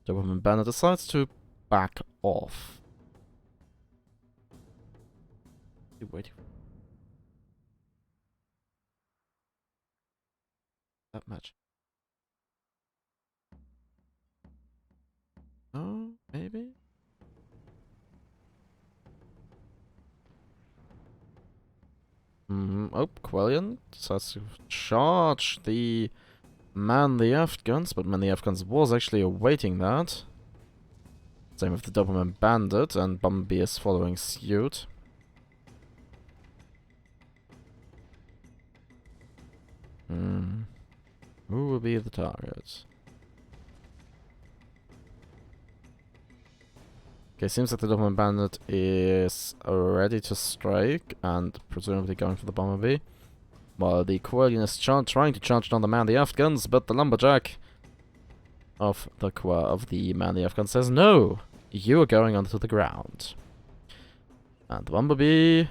The Woman Bandit decides to back off. Wait. That match. No, maybe? Oh, Quellion decides to charge the Man the Afghans, but Man the Afghans was actually awaiting that. Same with the Doberman Bandit, and Bumblebee is following suit. Who will be the target? Okay, seems like the Doberman Bandit is ready to strike, and presumably going for the Bumblebee. While the Quellion is trying to charge down the Man the Afghans, but the Lumberjack of the Man the Afghan says, "No! You are going onto the ground." And the Bumblebee...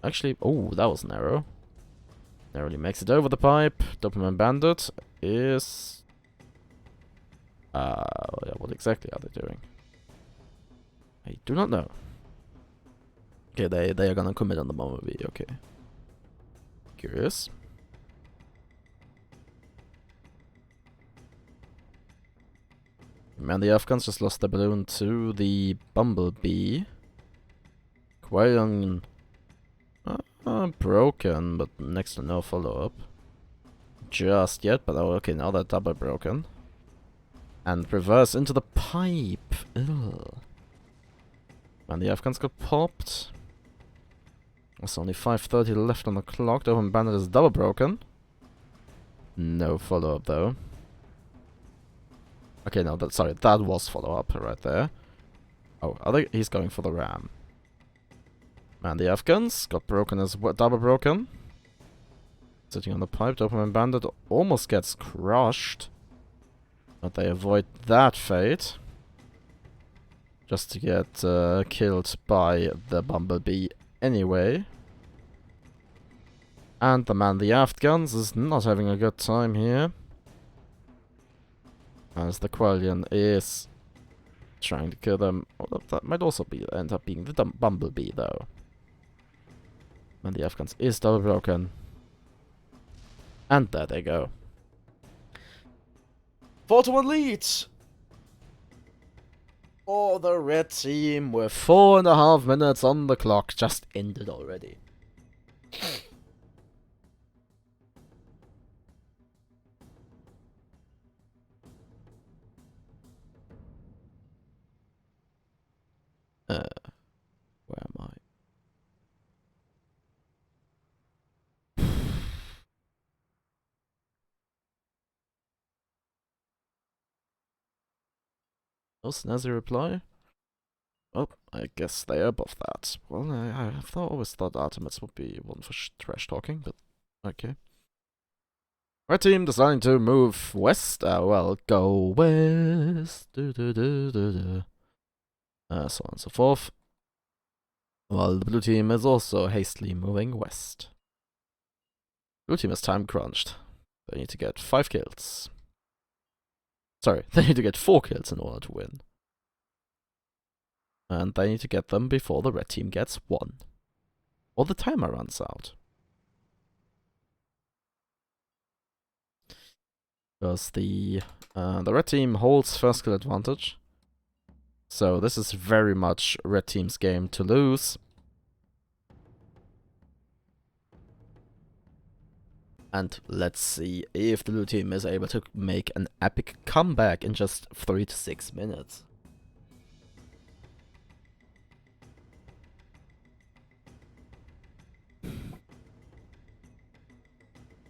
Actually, oh, that was narrow. Narrowly makes it over the pipe. Doberman Bandit is... yeah, what exactly are they doing? I do not know. Okay, they are gonna commit on the Bumblebee, okay. Curious. Man, the Afghans just lost the balloon to the Bumblebee. Quellion... broken, but next to no follow-up. Just yet, but oh, okay, now they're double broken. And reverse into the pipe. Ugh. And the Afghans got popped. There's only 5:30 left on the clock. The Doberman Bandit is double broken. No follow-up though. Okay, no, sorry, that was follow-up right there. Oh, he's going for the ram. And the Afghans got broken as well, double broken. Sitting on the pipe, Doberman Bandit almost gets crushed. But they avoid that fate. Just to get killed by the Bumblebee anyway. And the Man the Afghans is not having a good time here. As the Quellion is trying to kill them. Oh, that might also end up being the Bumblebee though. And the Afghans is double broken. And there they go. 4-1 leads! For the red team with 4.5 minutes on the clock. Just ended already. Where am I? No snazzy reply? Oh, I guess they are above that. Well, I always thought Artemis would be one for trash talking, but okay. Red team deciding to move west. Well, go west. So on and so forth. While the blue team is also hastily moving west. Blue team is time crunched. They need to get 5 kills. Sorry, they need to get 4 kills in order to win. And they need to get them before the red team gets 1. Or the timer runs out. Because the red team holds first kill advantage. So this is very much red team's game to lose. And let's see if the blue team is able to make an epic comeback in just 3 to 6 minutes.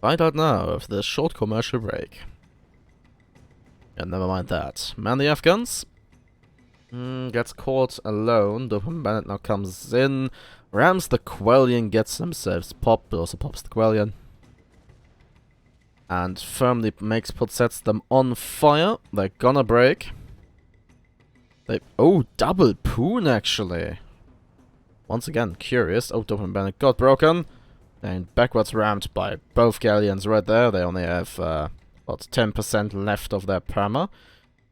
Find out now after this short commercial break. And never mind that. Man the Afghans gets caught alone. Doberman Bandit now comes in. Rams the Quellion, gets themselves popped, but also pops the Quellion. And firmly sets them on fire. They're gonna break. Oh, double poon actually. Once again, curious. Oh, Doberman Bandit got broken. And backwards rammed by both Galleons right there. They only have about 10% left of their perma.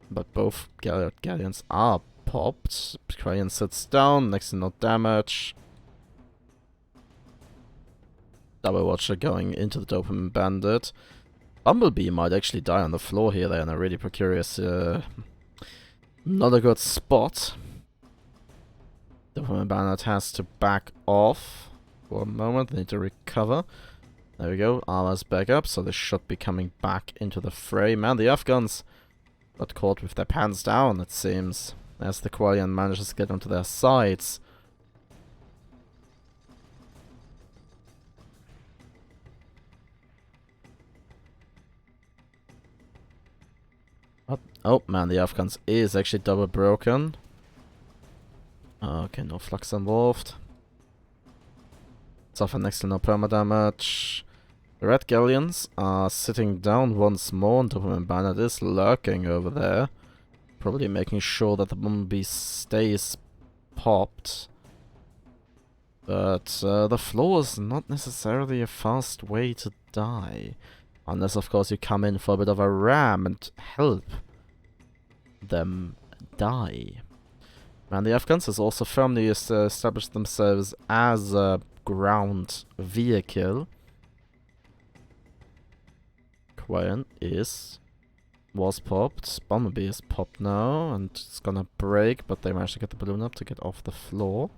But both Galleons are popped. Quellion sits down, next to no damage. Double Watcher going into the Doberman Bandit. Bumblebee might actually die on the floor here. They're in a really precarious Not a good spot. The woman Bernard has to back off for a moment. They need to recover. There we go. Armor's back up, so they should be coming back into the fray. Man, the Afghans got caught with their pants down, it seems, as the Qualian manages to get onto their sides. Oh man, the Afghans is actually double broken. Okay, no flux involved. Suffer next to no perma damage. The Red Galleons are sitting down once more, and Doberman Bernard is lurking over there. Probably making sure that the Bumblebee stays popped. But the floor is not necessarily a fast way to die. Unless, of course, you come in for a bit of a ram and help them die. And the Afghans has also firmly established themselves as a ground vehicle. Quarian was popped. Bumblebee is popped now, and it's gonna break, but they managed to get the balloon up to get off the floor.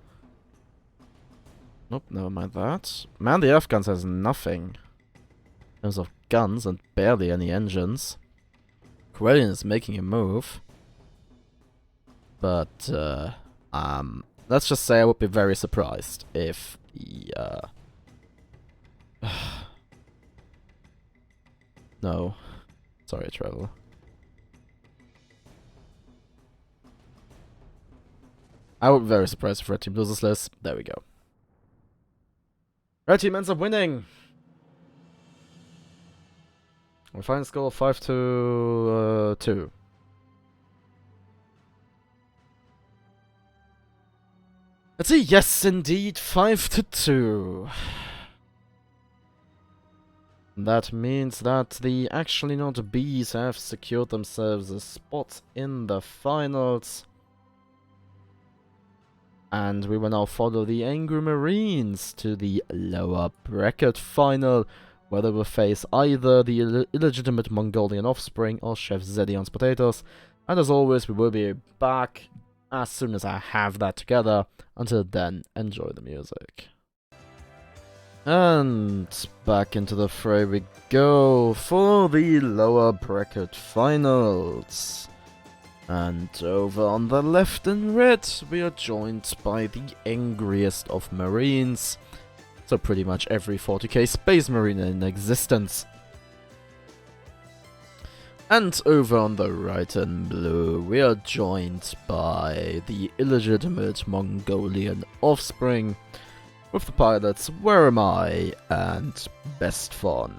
Nope, never mind that. Man, the Afghans has nothing in terms of guns and barely any engines. Quarian is making a move. But, let's just say I would be very surprised if the, no. Sorry, Trevor. I would be very surprised if Red Team loses this. There we go. Red Team ends up winning! A final score of 5-2. Let's see, yes indeed, 5-2. That means that the actually not bees have secured themselves a spot in the finals. And we will now follow the Angry Marines to the lower bracket final, where they will face either the illegitimate Mongolian offspring or Chef Zedion's potatoes. And as always, we will be back as soon as I have that together. Until then, enjoy the music. And back into the fray we go for the lower bracket finals. And over on the left in red, we are joined by the angriest of Marines. So pretty much every 40k Space Marine in existence. And over on the right in blue, we are joined by the illegitimate Mongolian offspring, with the pilots Where Am I and Best Fun.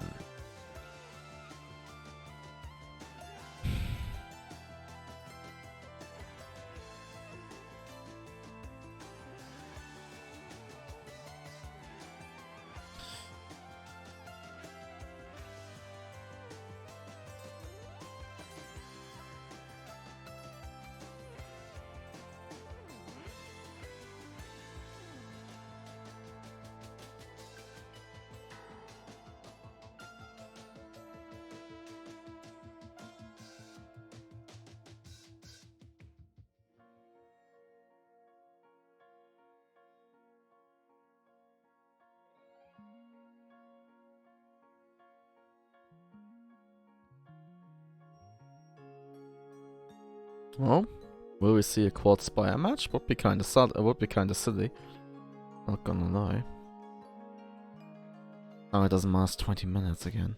Well, will we see a quad spire match? Would be kinda sad. It would be kinda silly. Not gonna lie. Oh, it doesn't last 20 minutes again.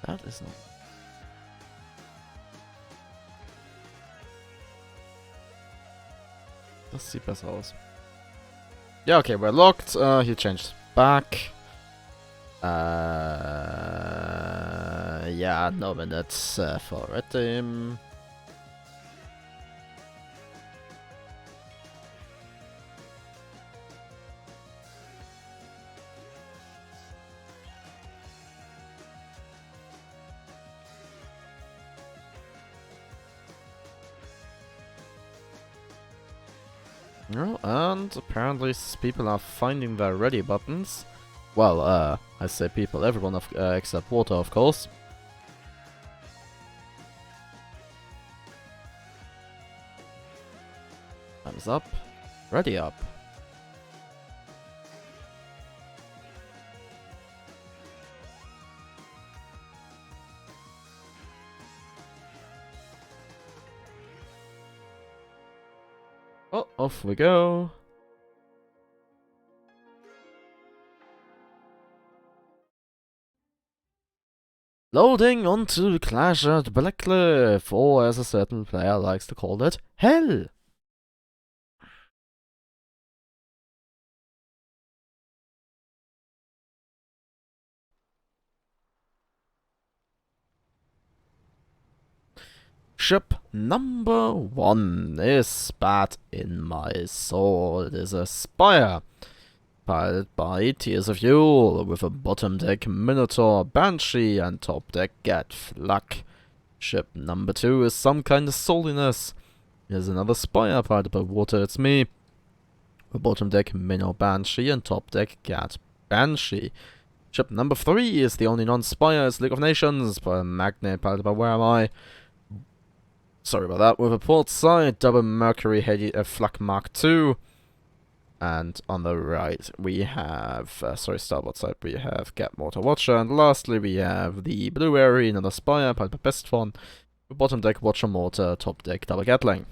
That is not. Das sieht besser aus. Yeah, okay, we're locked. He changed back. Yeah, no minutes for red team. No, and apparently people are finding their ready buttons. Well, I say people, everyone except Water, of course. Time's up. Ready up. Oh, off we go. Loading onto Clash at Blackcliff, or as a certain player likes to call it, Hell! Ship number 1 is spat in my soul. It is a Spire, piloted by Tears of Yule, with a bottom deck Minotaur, Banshee, and top deck Get Fluck. Ship number 2 is some kind of souliness. Here's another Spire, piloted by Water, it's me. With bottom deck Minnow, Banshee, and top deck Gat Banshee. Ship number 3 is the only non-Spire, it's League of Nations, by a Magnet, piloted by Where Am I? Sorry about that. With a port side, double Mercury Heady Flak Mark II. And on the right, we have, starboard side, we have Get Mortar Watcher. And lastly, we have the Blue Airy, another Spire, piloted by Best One. Bottom deck, Watcher Mortar, top deck, double Gatling.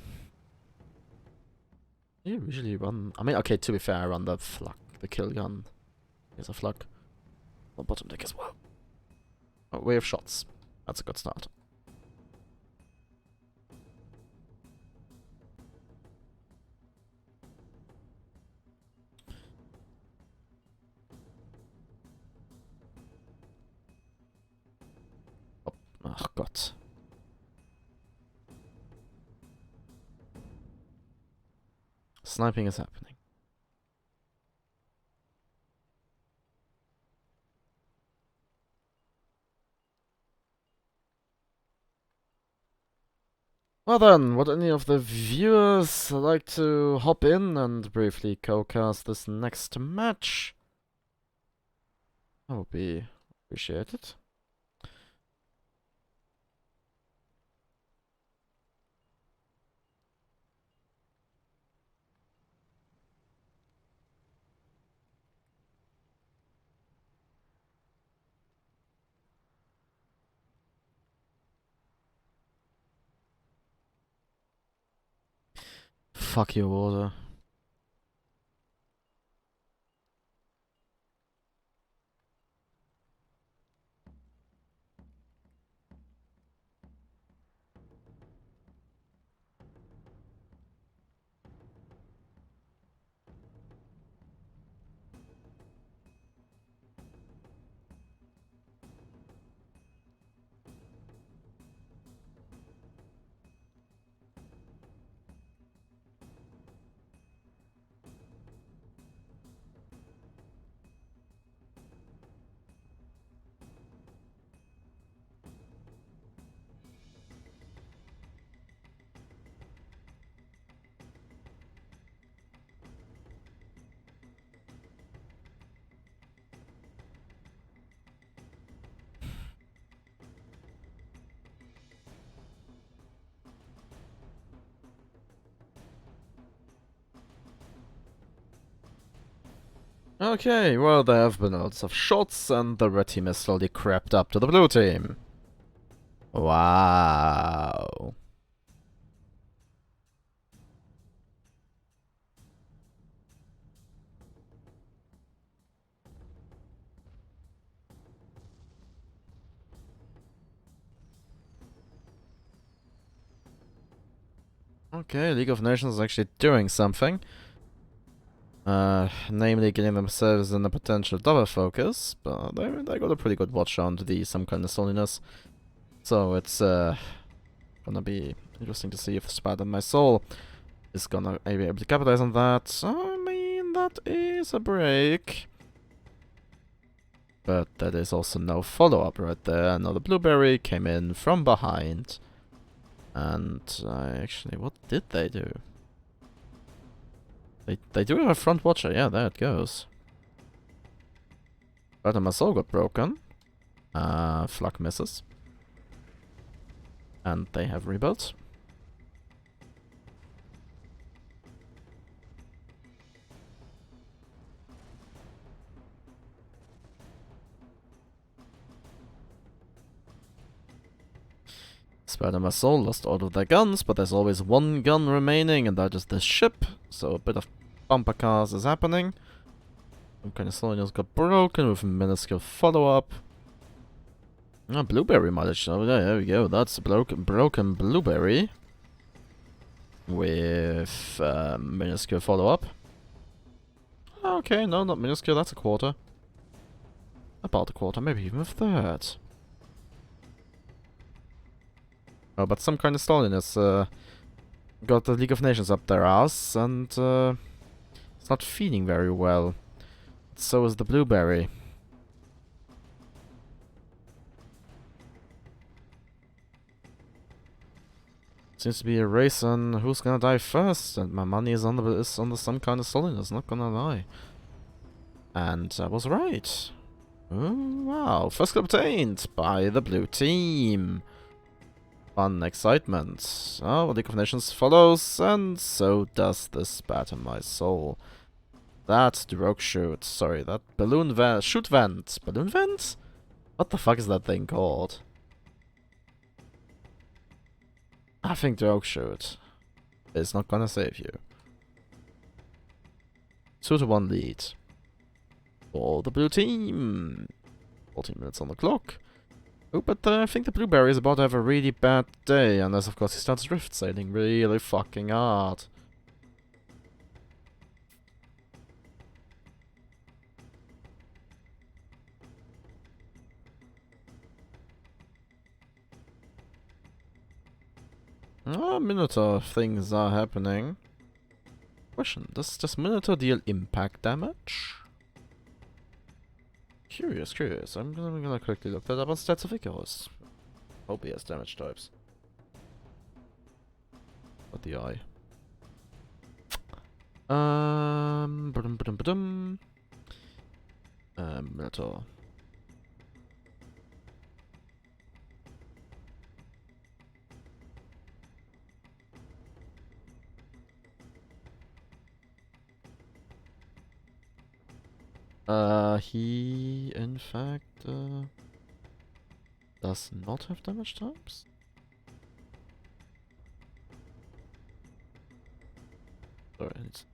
You usually run, I mean, okay, to be fair, I run the Flak, the kill gun. Here's a Flak. The bottom deck as well. Oh, we have shots. That's a good start. Ach Gott. Sniping is happening. Well then, would any of the viewers like to hop in and briefly co-cast this next match? That would be appreciated. Fuck your Water. Okay, well there have been lots of shots and the red team has slowly crept up to the blue team. Wow. Okay, League of Nations is actually doing something. Namely getting themselves in a potential double focus, but they got a pretty good watch on the some kind of stoniness. So it's gonna be interesting to see if Spat in My Soul is gonna be able to capitalize on that. I mean, that is a break. But that is also no follow-up right there. Another Blueberry came in from behind. And actually, what did they do? They do have a front watcher. Yeah, there it goes. But my soul got broken. Flak misses. And they have rebuilt. Spider-Man Soul lost all of their guns, but there's always one gun remaining, and that is the ship. So a bit of bumper cars is happening. Some kind of Slonius got broken with a minuscule follow-up. Blueberry mileage. Oh, there we go. That's a broken Blueberry. With minuscule follow-up. Okay, no, not minuscule. That's a quarter. About a quarter, maybe even a third. Oh, but some kind of Stalin got the League of Nations up their ass, and it's not feeling very well. So is the Blueberry. Seems to be a race on who's gonna die first, and my money is on the some kind of Stalin, not gonna lie. And I was right. Oh, wow, first kill obtained by the blue team. Fun excitement. Oh, League of Nations follows, and so does the Spat in My Soul. That rogue shoot. Sorry, that balloon vent. Shoot vent. Balloon vent? What the fuck is that thing called? I think rogue shoot is not gonna save you. 2-1 lead for the blue team. 14 minutes on the clock. Oh, but I think the Blueberry is about to have a really bad day, unless of course he starts drift sailing really fucking hard. Minotaur things are happening. Question, does Minotaur deal impact damage? Curious. I'm gonna quickly look that up on Stats of Icarus. Hope he has damage types. What the eye? Minotaur. He in fact does not have damage types. Sorry, it's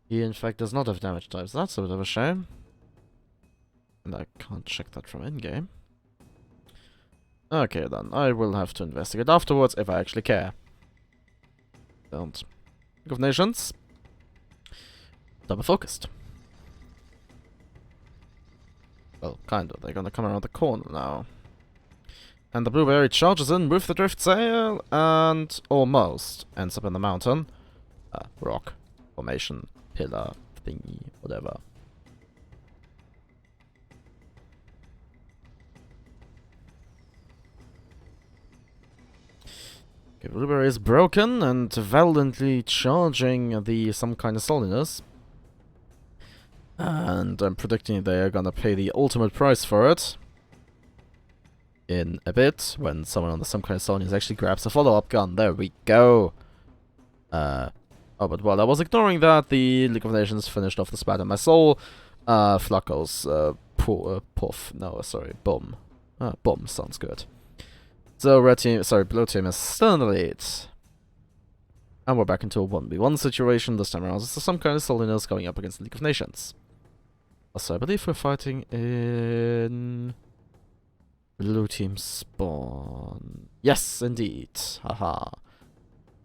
he in fact does not have damage types. That's a bit of a shame. And I can't check that from in-game. Okay then, I will have to investigate afterwards if I actually care. Don't. League of Nations. Double focused. Well, kind of. They're gonna come around the corner now. And the Blueberry charges in with the drift sail and almost ends up in the mountain. Rock. Formation. Pillar. Thingy. Whatever. Okay, Blueberry is broken and valiantly charging the some kind of Solinus. And I'm predicting they are gonna pay the ultimate price for it. In a bit, when someone on the some kind of Solinus actually grabs a follow-up gun. There we go! Oh, but while I was ignoring that, the League of Nations finished off the Spat in My Soul. Flacco's, puff. No, sorry, Bum. Bum sounds good. So blue team is still in the lead. And we're back into a 1v1 situation this time around. It's some kind of Solinus going up against the League of Nations. Also, I believe we're fighting in blue team spawn. Yes, indeed. Haha.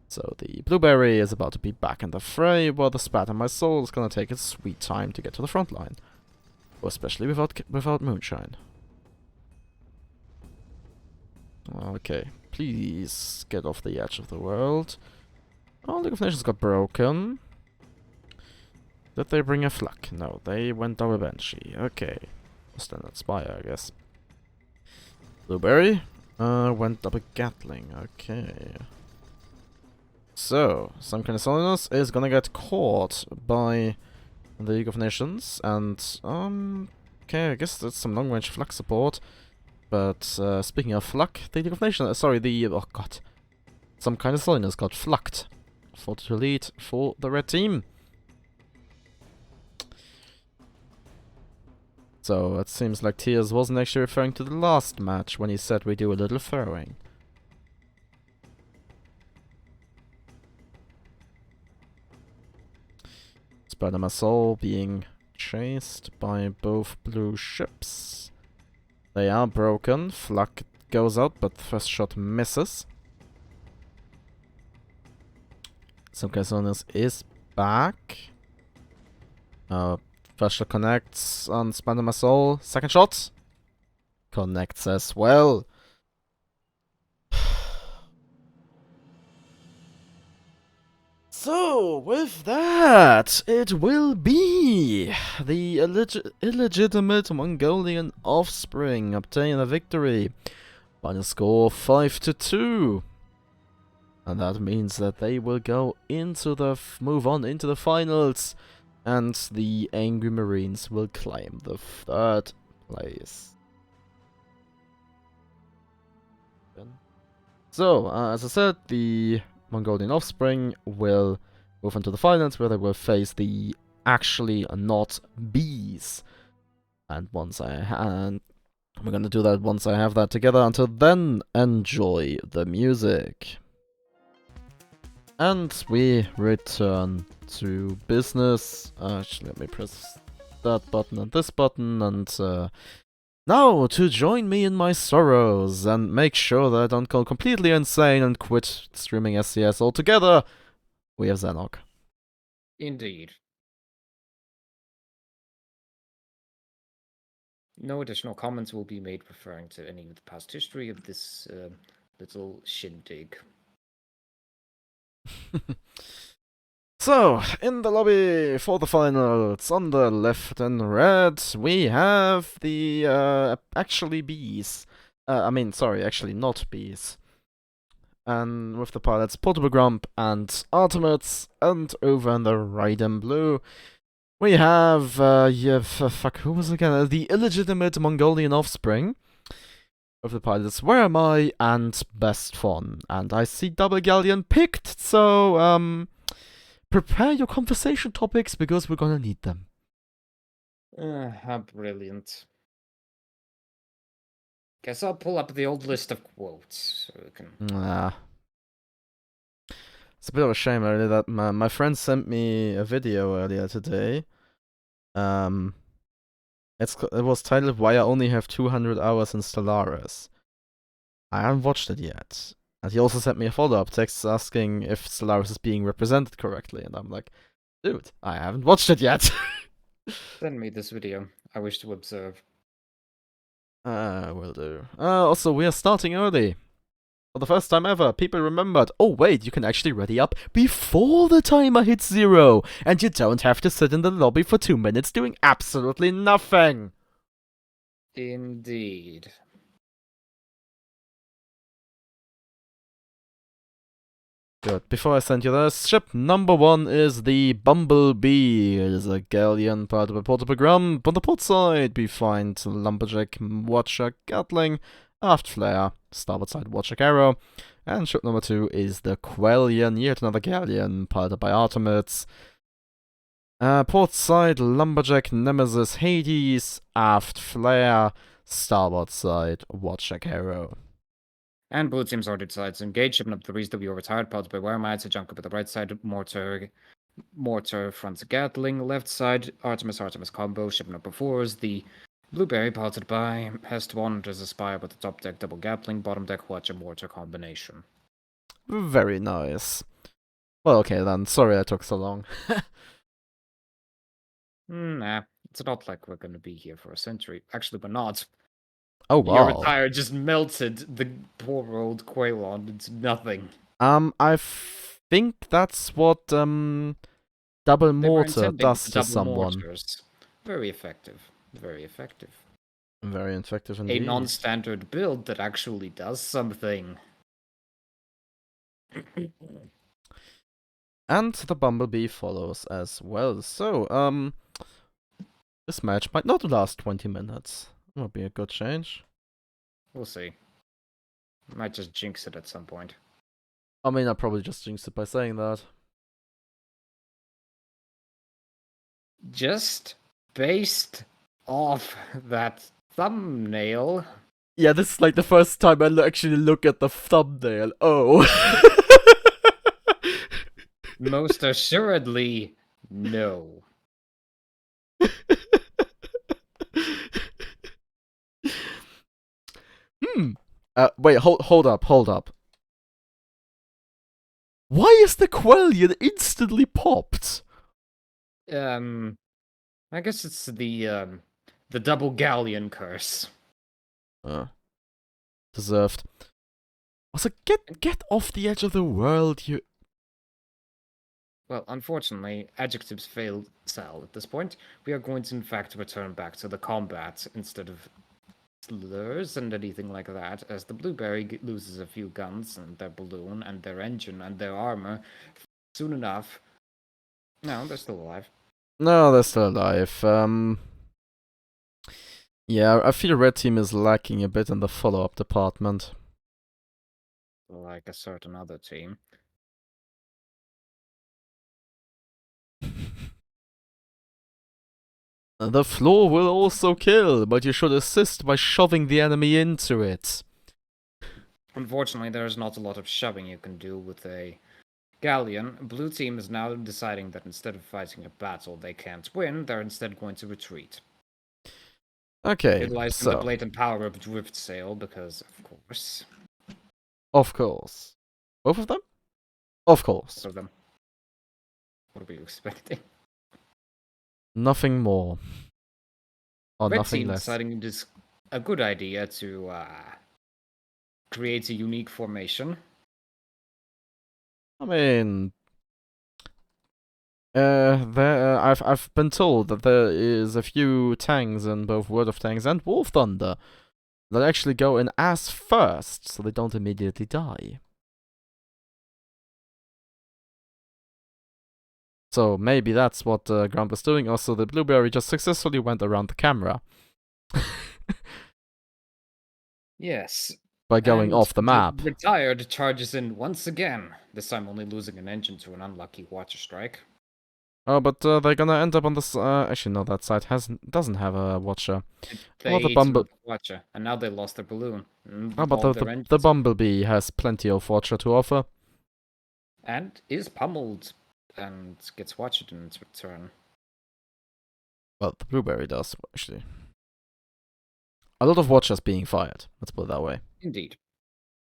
So the blueberry is about to be back in the fray, while the spat in my soul is gonna take its sweet time to get to the front line. Especially without moonshine. Okay, please get off the edge of the world. Oh, League of Nations got broken. Did they bring a flak? No, they went double benchy. Okay. Standard Spire, I guess. Blueberry went double Gatling. Okay. So, some kind of Solinus is gonna get caught by the League of Nations, and okay, I guess that's some long range flak support. But speaking of flak, the League of Nations, sorry, oh god, some kind of Solinus got flacked. 42 lead for the red team. So it seems like Tears wasn't actually referring to the last match when he said we do a little throwing. Spider-Man Soul being chased by both blue ships. They are broken. Flak goes out, but the first shot misses. Some Casonis is back. First shot connects on Spider-Man Soul. Second shot connects as well. So, with that, it will be the illegitimate Mongolian offspring obtain a victory by the score 5-2. And that means that they will go into move on into the finals, and the Angry Marines will claim the third place. So, as I said, the Mongolian offspring will move into the finals, where they will face the actually not bees. And we're gonna do that once I have that together. Until then, enjoy the music. And we return to business. Actually, let me press that button and this button, and now, to join me in my sorrows and make sure that I don't go completely insane and quit streaming SCS altogether, we have Zennoch. Indeed. No additional comments will be made referring to any of the past history of this little shindig. So, in the lobby for the finals, on the left and red, we have the actually bees. Actually not bees. And with the pilots Portable Grump and Artemis, and over in the right and blue, we have, who was it again? The illegitimate Mongolian offspring of the pilots Where Am I and Best Fun. And I see Double Galleon picked, so, prepare your conversation topics because we're gonna need them. How brilliant. Guess I'll pull up the old list of quotes so we can... It's a bit of a shame earlier that my friend sent me a video earlier today. It was titled Why I Only Have 200 Hours in Stellaris. I haven't watched it yet. And he also sent me a follow-up text asking if Stellaris is being represented correctly, and I'm like, dude, I haven't watched it yet. Send me this video. I wish to observe. Will do. Also, we are starting early. For the first time ever, people remembered, oh wait, you can actually ready up before the timer hits 0, and you don't have to sit in the lobby for 2 minutes doing absolutely nothing. Indeed. Good. Before I send you this, ship number 1 is the Bumblebee. It is a galleon part of a portable program. On the port side, we find Lumberjack, Watcher, Gatling, aft flare, starboard side Watcher Arrow, and ship number 2 is the Quellion, yet another galleon piloted by Artemis. Port side Lumberjack, Nemesis, Hades, aft flare, starboard side Watcher Arrow. And blue team's ordered sides. Engage ship number 3 is W retired, piloted by Wire Mites, a junker by the right side, mortar Mortar fronts Gatling, left side Artemis combo, ship number 4 is the Blueberry piloted by Hest 1, there's a Spire with the top deck double Gatling, bottom deck Watcher Mortar combination. Very nice. Well, okay then. Sorry I took so long. Nah, it's not like we're gonna be here for a century. Actually, we're not. Oh Your wow. retire just melted the poor old Quailon into nothing. I think that's what double They were mortar intending does the to double someone. mortars. Very effective. Very effective. Very effective A indeed. non-standard build that actually does something. And the Bumblebee follows as well. So, this match might not last 20 minutes. Would be a good change. We'll see. Might just jinx it at some point. I mean, I probably just jinxed it by saying that. Just based off that thumbnail. Yeah, this is like the first time I actually look at the thumbnail. Oh. Most assuredly, no. Wait, hold up. Why is the Quellion instantly popped? I guess it's the double galleon curse. Deserved. Also, get off the edge of the world, you. Well, unfortunately, adjectives fail Sal at this point. We are going to, in fact, return back to the combat instead of slurs and anything like that, as the Blueberry loses a few guns and their balloon and their engine and their armor soon enough. No, they're still alive. No, they're still alive. Yeah, I feel Red Team is lacking a bit in the follow-up department. Like a certain other team. The floor will also kill, but you should assist by shoving the enemy into it. Unfortunately, there's not a lot of shoving you can do with a galleon. Blue team is now deciding that instead of fighting a battle they can't win, they're instead going to retreat. Okay, It lies so. in the blatant power of Drift Sail, because, of course. Of course. Both of them? Of course. Both of them. What were you expecting? Nothing more. Or Red nothing team less. deciding it is a good idea to create a unique formation. I mean, I've been told that there is a few tanks in both World of Tanks and Wolf Thunder that actually go in as first, so they don't immediately die. So maybe that's what Grump is doing. Also, the Blueberry just successfully went around the camera. Yes. By going off the map. Retired charges in once again, this time only losing an engine to an unlucky Watcher Strike. Oh, but they're gonna end up on this. Actually, no, that side doesn't have a Watcher. They the Bumble Watcher, and now they lost their balloon. Oh, but the Bumblebee has plenty of Watcher to offer. And is pummeled and gets Watched in its return. Well, the Blueberry does, actually. A lot of Watchers being fired, let's put it that way. Indeed.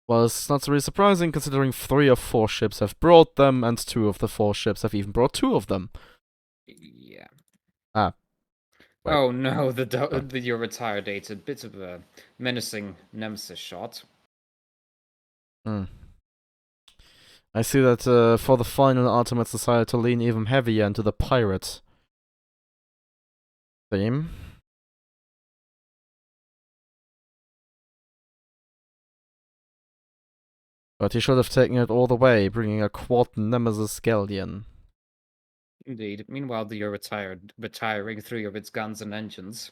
Well, it's not really surprising considering 3 of 4 ships have brought them, and 2 of the 4 ships have even brought 2 of them. Yeah. Ah. Wait. Oh no, your retire date's a bit of a menacing nemesis shot. I see that for the final Ultimates decided to lean even heavier into the pirate theme. But he should have taken it all the way, bringing a quad Nemesis Galleon. Indeed. Meanwhile, you're retiring 3 of its guns and engines,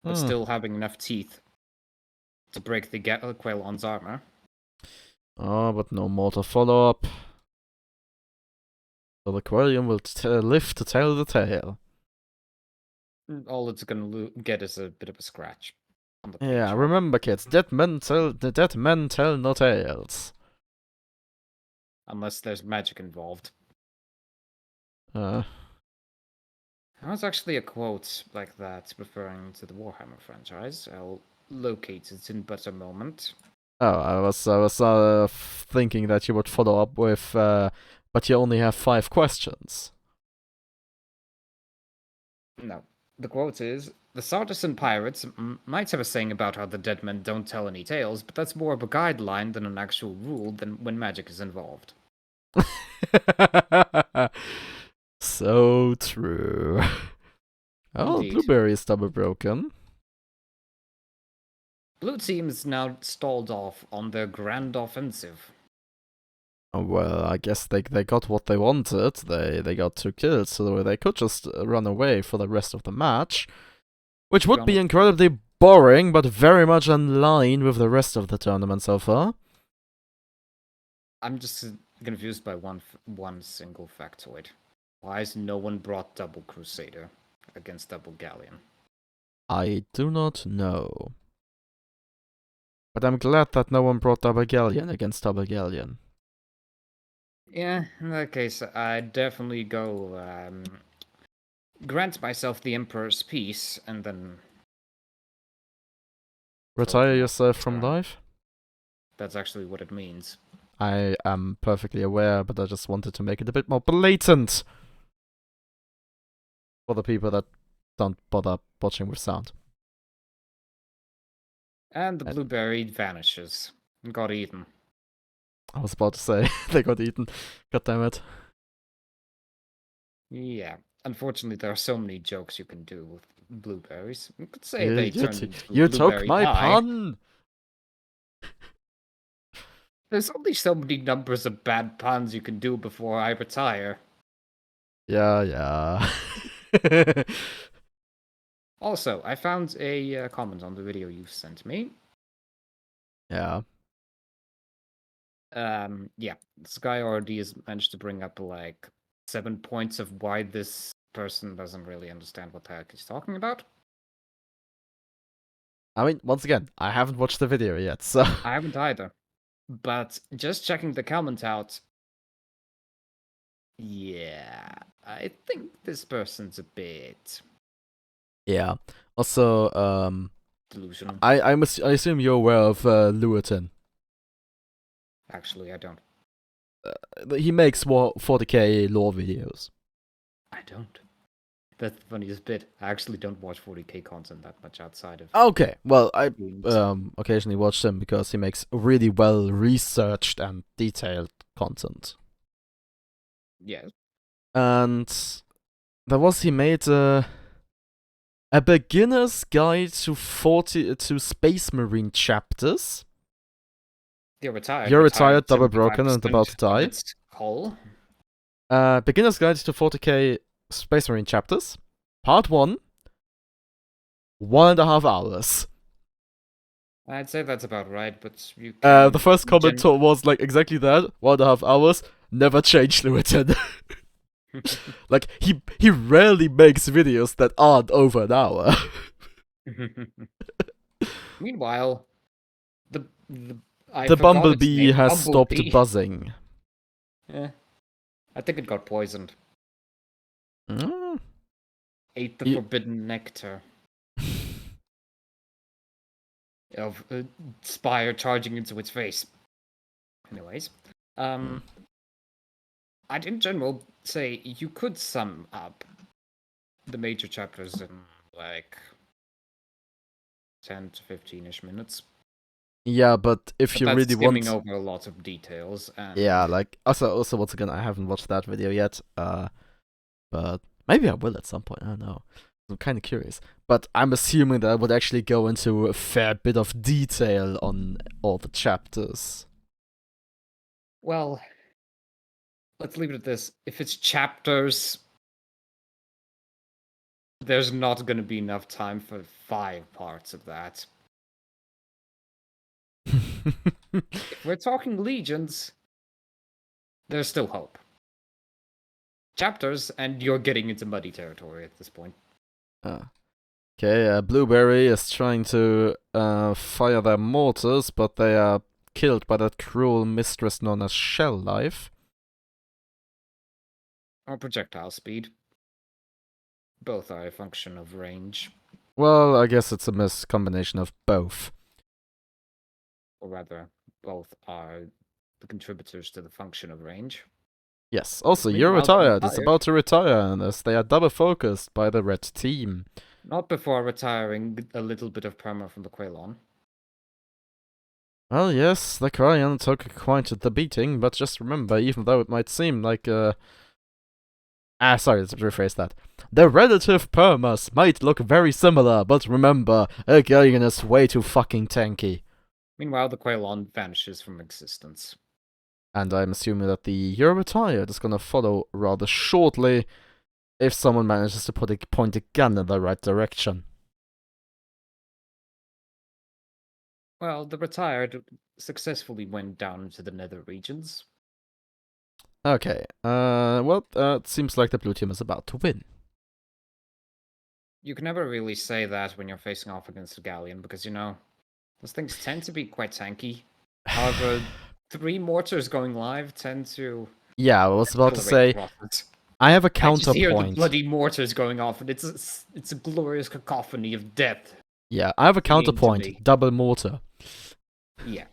but still having enough teeth to break the Quailon's armor. Oh, but no mortar follow-up. So the Quellion will live to tell the tale. All it's gonna get is a bit of a scratch. On the Yeah, remember kids, dead men tell no tales. Unless there's magic involved. There's actually a quote like that referring to the Warhammer franchise. I'll locate it in but a moment. Oh, I was thinking that you would follow up with, but you only have 5 questions. No. The quote is, the Sardisan pirates might have a saying about how the dead men don't tell any tales, but that's more of a guideline than an actual rule than when magic is involved. So true. Oh, Indeed. blueberry is double broken. Blue team is now stalled off on their grand offensive. Oh, well, I guess they got what they wanted. They got 2 kills, so they could just run away for the rest of the match, which would be incredibly boring, but very much in line with the rest of the tournament so far. I'm just confused by one single factoid. Why has no one brought Double Crusader against Double Galleon? I do not know. But I'm glad that no one brought Double Galleon against Double Galleon. Yeah, in that case, I'd definitely go grant myself the Emperor's Peace and then Retire yourself from life? That's actually what it means. I am perfectly aware, but I just wanted to make it a bit more blatant for the people that don't bother watching with sound. And the blueberry vanishes and got eaten. I was about to say, they got eaten. God damn it. Yeah. Unfortunately, there are so many jokes you can do with blueberries. You could say they turned into You blueberry took my pie. pun! There's only so many numbers of bad puns you can do before I retire. Yeah. Also, I found a comment on the video you sent me. Yeah. Yeah, this guy already has managed to bring up like 7 points of why this person doesn't really understand what the heck he's talking about. I mean, once again, I haven't watched the video yet, so... I haven't either. But just checking the comment out, yeah, I think this person's a bit Yeah. Also, delusional. I assume you're aware of Lewitton. Actually, I don't. He makes 40k lore videos. I don't. That's the funniest bit. I actually don't watch 40k content that much outside of. Okay, well, I games. occasionally watch him because he makes really well researched and detailed content. Yes. And he made a beginner's guide to Space Marine chapters. You're retired. You're retired, double broken, and about to die. Hull. Beginner's guide to 40k Space Marine chapters. Part 1. 1.5 hours. I'd say that's about right, but you can... The first comment was like exactly that. 1.5 hours. Never changed Lewitton. Like, he rarely makes videos that aren't over an hour. Meanwhile, the bumblebee has stopped buzzing. Yeah. I think it got poisoned. Mm. Ate the forbidden nectar of Spire charging into its face. Anyways, I'd in general say you could sum up the major chapters in like 10 to 15-ish minutes. Yeah, but if you really want... skimming over a lot of details. And... Yeah, like, also, once again, I haven't watched that video yet, but maybe I will at some point, I don't know. I'm kind of curious. But I'm assuming that I would actually go into a fair bit of detail on all the chapters. Well, let's leave it at this. If it's chapters, there's not going to be enough time for 5 parts of that. If we're talking legions, there's still hope. Chapters, and you're getting into muddy territory at this point. Okay, Blueberry is trying to fire their mortars, but they are killed by that cruel mistress known as Shell Life. or projectile speed. Both are a function of range. Well, I guess it's a combination of both. Or rather, both are the contributors to the function of range. Yes, also, you're Meanwhile, the retired. It's retired, about to retire, as they are double focused by the red team. not before retiring a little bit of perma from the Quailon. Well, yes, the Cryon took quite the beating, but just remember, even though it might seem like sorry, let's rephrase that. The relative permas might look very similar, but remember, a Galleon is way too fucking tanky. Meanwhile, the Quailon vanishes from existence. And I'm assuming that the You're Retired is gonna follow rather shortly, if someone manages to point a gun in the right direction. Well, the retired successfully went down into the nether regions. Okay, it seems like the blue team is about to win. You can never really say that when you're facing off against a Galleon, because, you know, those things tend to be quite tanky. However, 3 mortars going live tend to... Yeah, I was about to say, I have a I just hear the counterpoint. bloody mortars going off, and it's a glorious cacophony of death. Yeah, I have a counterpoint. Double mortar. Yeah.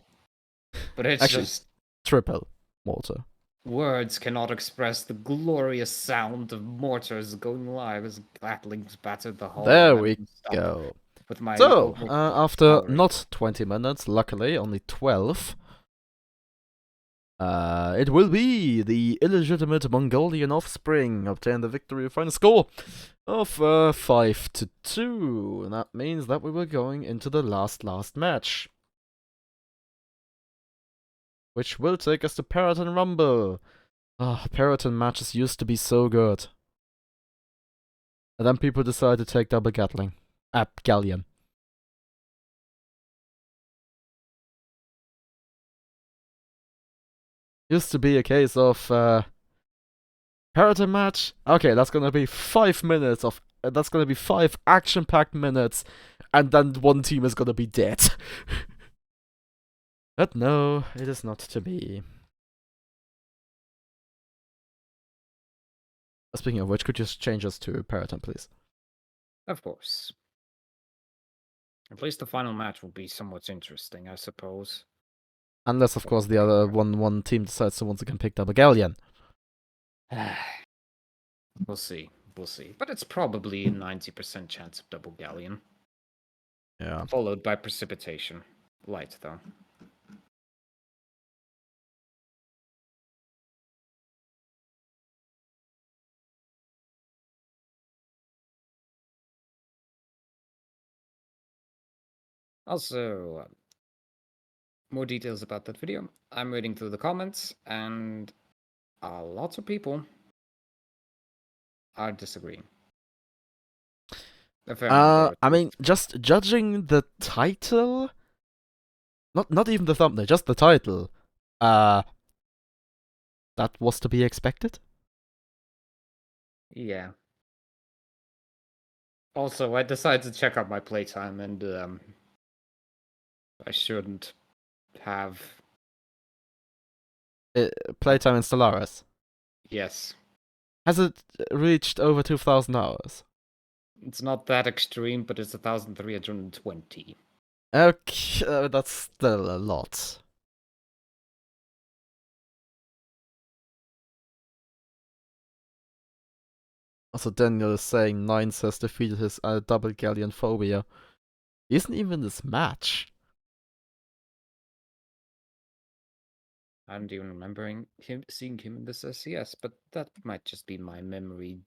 But it's Actually, just... triple mortar. Words cannot express the glorious sound of mortars going live as Gatlings battered the hull. There we go. With my So, after cavalry. not 20 minutes, luckily, only 12, it will be the illegitimate Mongolian offspring obtain the victory. Final score of 5-2. And that means that we were going into the last match, which will take us to Paraton Rumble. Paraton matches used to be so good. And then people decided to take double Gatling. Galleon. Used to be a case of Paraton match. Okay, that's gonna be 5 minutes of. That's gonna be 5 action-packed minutes, and then one team is gonna be dead. But no, it is not to be. Speaking of which, could you just change us to Paraton, please? Of course. At least the final match will be somewhat interesting, I suppose. Unless, of course, the other one team decides to once again pick double Galleon. We'll see. We'll see. But it's probably a 90% chance of double Galleon. Yeah. Followed by precipitation. Light, though. Also, more details about that video. I'm reading through the comments, and lots of people are disagreeing. I mean, just judging the title, not even the thumbnail, just the title. That was to be expected. Yeah. Also, I decided to check out my playtime, and I shouldn't have. Playtime in Stellaris. Yes. Has it reached over 2,000 hours? It's not that extreme, but it's 1,320. Okay, that's still a lot. Also, Daniel is saying Nines has defeated his double Galleon phobia. He isn't even in this match. I don't even remember seeing him in this SCS, but that might just be my memory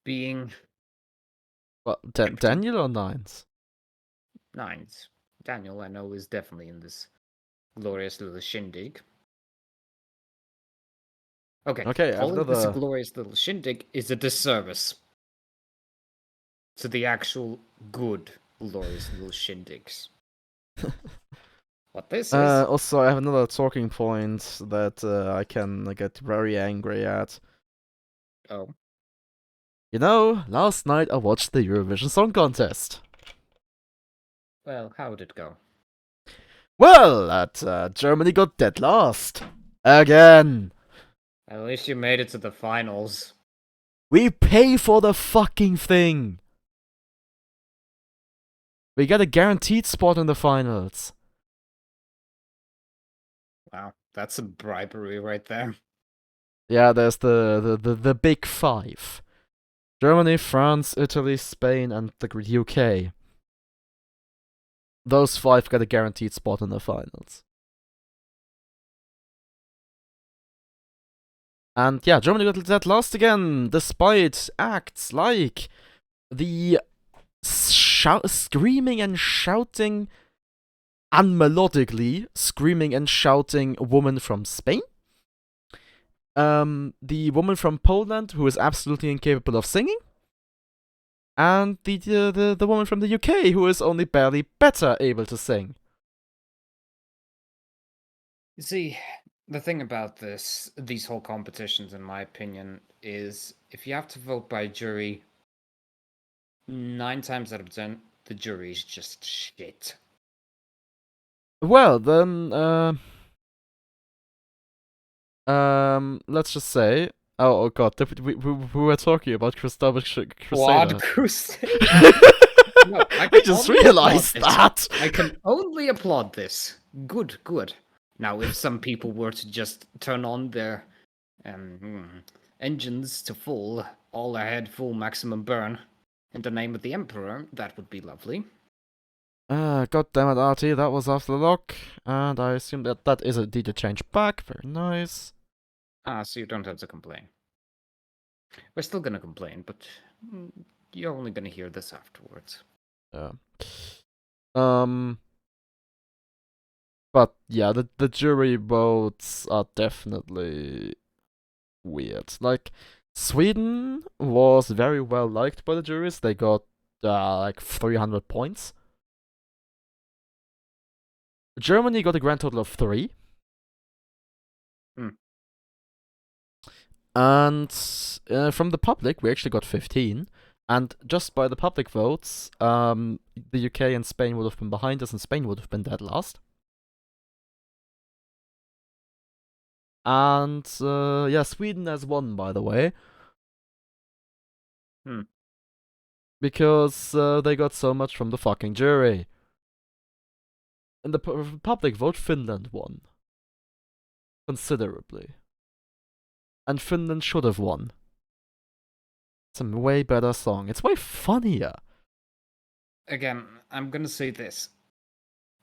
being... Well, Daniel or Nines? Nines. Daniel, I know, is definitely in this glorious little shindig. Okay, calling this a glorious little shindig is a disservice to the actual good glorious little shindigs. What this is... Also, I have another talking point that I can get very angry at. Oh. You know, last night I watched the Eurovision Song Contest. Well, how did it go? Well, Germany got dead last. Again. At least you made it to the finals. We pay for the fucking thing! We get a guaranteed spot in the finals. Wow, that's a bribery right there. Yeah, there's the big five. Germany, France, Italy, Spain, and the UK. Those five get a guaranteed spot in the finals. And yeah, Germany got that lost again, despite acts like the screaming and shouting, unmelodically screaming and shouting woman from Spain. The woman from Poland who is absolutely incapable of singing. And the woman from the UK who is only barely better able to sing. You see, the thing about these whole competitions, in my opinion, is if you have to vote by jury, 9 times out of 10, the jury's just shit. Well, then, let's just say, oh god, we were talking about Crusader. Quad Crusade. No, I just realized that. I can only applaud this. Good, good. Now, if some people were to just turn on their engines to full, all ahead, full maximum burn, in the name of the Emperor, that would be lovely. God damn it, RT, that was off the lock, and I assume that is indeed a change back. Very nice. Ah, so you don't have to complain. We're still gonna complain, but you're only gonna hear this afterwards. Yeah. But yeah, the jury votes are definitely weird. Like, Sweden was very well liked by the juries. They got like 300 points. Germany got a grand total of 3. And from the public, we actually got 15. And just by the public votes, the UK and Spain would have been behind us, and Spain would have been dead last. And yeah, Sweden has won, by the way. Because they got so much from the fucking jury. In the public vote, Finland won. Considerably. And Finland should have won. It's a way better song. It's way funnier. Again, I'm gonna say this.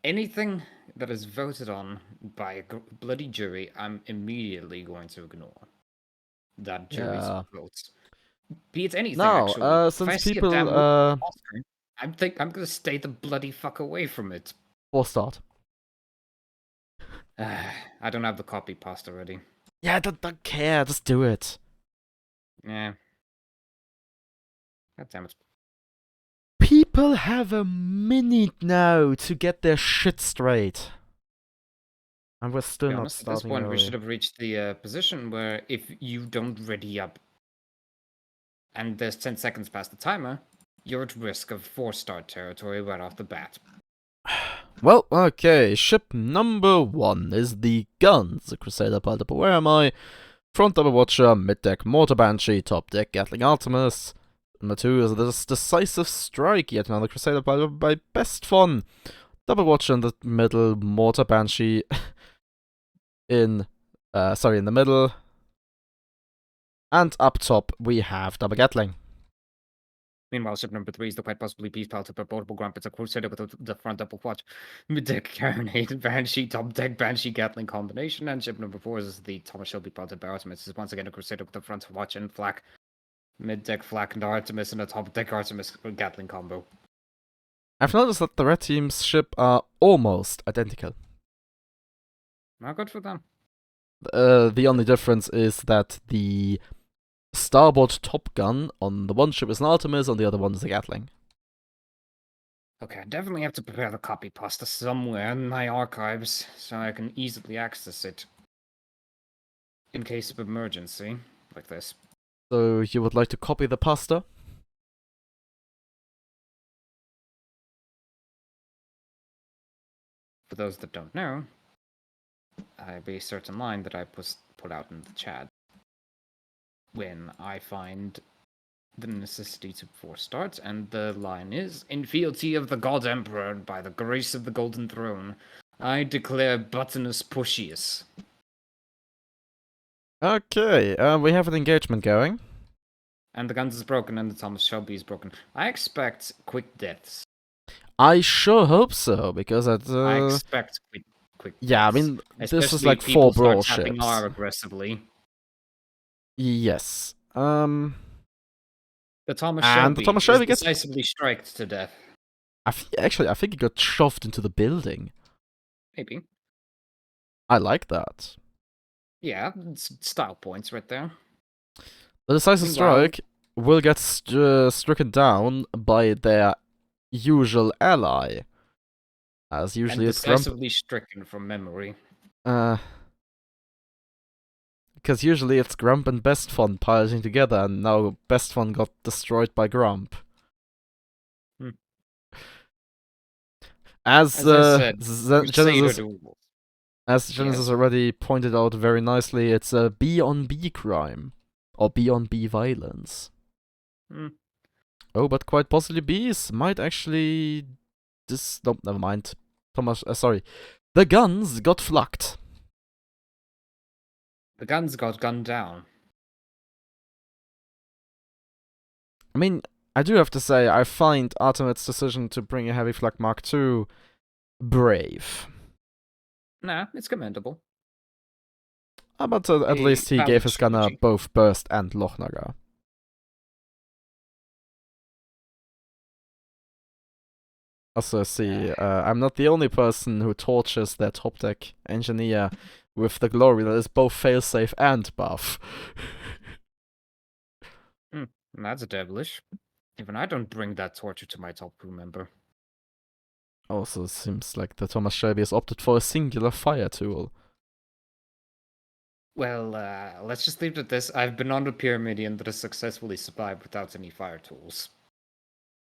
Anything that is voted on by a bloody jury, I'm immediately going to ignore. That jury's votes. Be it anything, actually. Since if I see people, a damn Oscar, I'm gonna stay the bloody fuck away from it. For start. I don't have the copy pasta ready. Yeah, I don't care. Just do it. Yeah. God damn it. People have a minute now to get their shit straight. And we're still not starting. At this point, early. we should have reached the position where if you don't ready up and there's 10 seconds past the timer, you're at risk of 4-star territory right off the bat. Well, okay. Ship number 1 is the Guns, the Crusader Pilot. Where am I? Front double watcher, mid deck mortar banshee, top deck Gatling Artemis. Number 2 is the decisive strike, yet another Crusader Pilot by best fun. Double watcher in the middle, mortar banshee in the middle. And up top we have double Gatling. Meanwhile, ship number 3 is the quite possibly peace piloted by portable Grumpets, a Crusader with the front double watch, mid-deck Carronade, Banshee, top deck Banshee Gatling combination, and ship number 4 is the Thomas Shelby piloted by Artemis. This is once again a Crusader with the front watch and flak, mid-deck flak and Artemis, and a top deck Artemis Gatling combo. I've noticed that the red team's ship are almost identical. Not good for them. The only difference is that the starboard top gun on the one ship is an Artemis, on the other one is a Gatling. Okay, I definitely have to prepare the copy pasta somewhere in my archives so I can easily access it in case of emergency like this. So you would like to copy the pasta? For those that don't know, I have a certain line that I put out in the chat. when I find the necessity to force start, and the line is, "In fealty of the God Emperor and by the grace of the Golden Throne, I declare Buttonus Pushius." Okay, we have an engagement going. And the guns is broken and the Thomas Shelby is broken. I expect quick deaths. I sure hope so, because I expect quick yeah, I deaths. mean, this is Especially like if people 4 start brawl tapping ships. R aggressively. Yes. The Thomas And the Shelby Thomas is Shelby gets... decisively striked to death. Actually, I think he got shoved into the building. Maybe. I like that. Yeah, it's style points right there. The decisive Meanwhile, strike will get stricken down by their usual ally. As and usually it's Grump. decisively stricken from memory. Because usually it's Grump and Best Fun piloting together, and now Best Fun got destroyed by Grump. Hmm. As As I said, Crusader Genesis, duels. as Genesis Yes. already pointed out very nicely, it's a B on B crime, or B on B violence. Hmm. Oh, but quite possibly Bees might actually... No, never mind. Thomas, sorry. The guns got flucked. The guns got gunned down. I mean, I do have to say, I find Artemet's decision to bring a Heavy Flak Mark II brave. Nah, it's commendable. But at A least he gave valid his gunner strategy. both Burst and Lochnagar. Also, see, I'm not the only person who tortures their top deck engineer with the glory that is both failsafe and buff. That's devilish. Even I don't bring that torture to my top crew member. Also, it seems like the Thomas Shelby has opted for a singular fire tool. Well, let's just leave it at this. I've been on the Pyramidion that has successfully survived without any fire tools.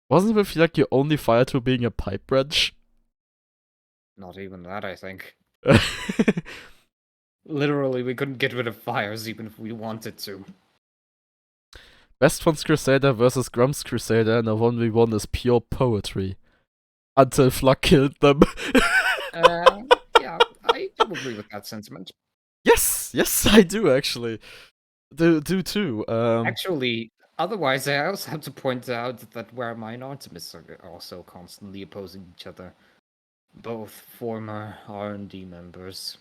Wasn't it with like your only fire tool being a pipe wrench? Not even that, I think. Literally, we couldn't get rid of fires even if we wanted to. Best Fun's Crusader versus Grump's Crusader in a 1v1 is pure poetry. Until Flak killed them. Yeah, I do agree with that sentiment. Yes, I do actually. Do too. Actually, otherwise, I also have to point out that Where and Artemis are also constantly opposing each other. Both former R&D members.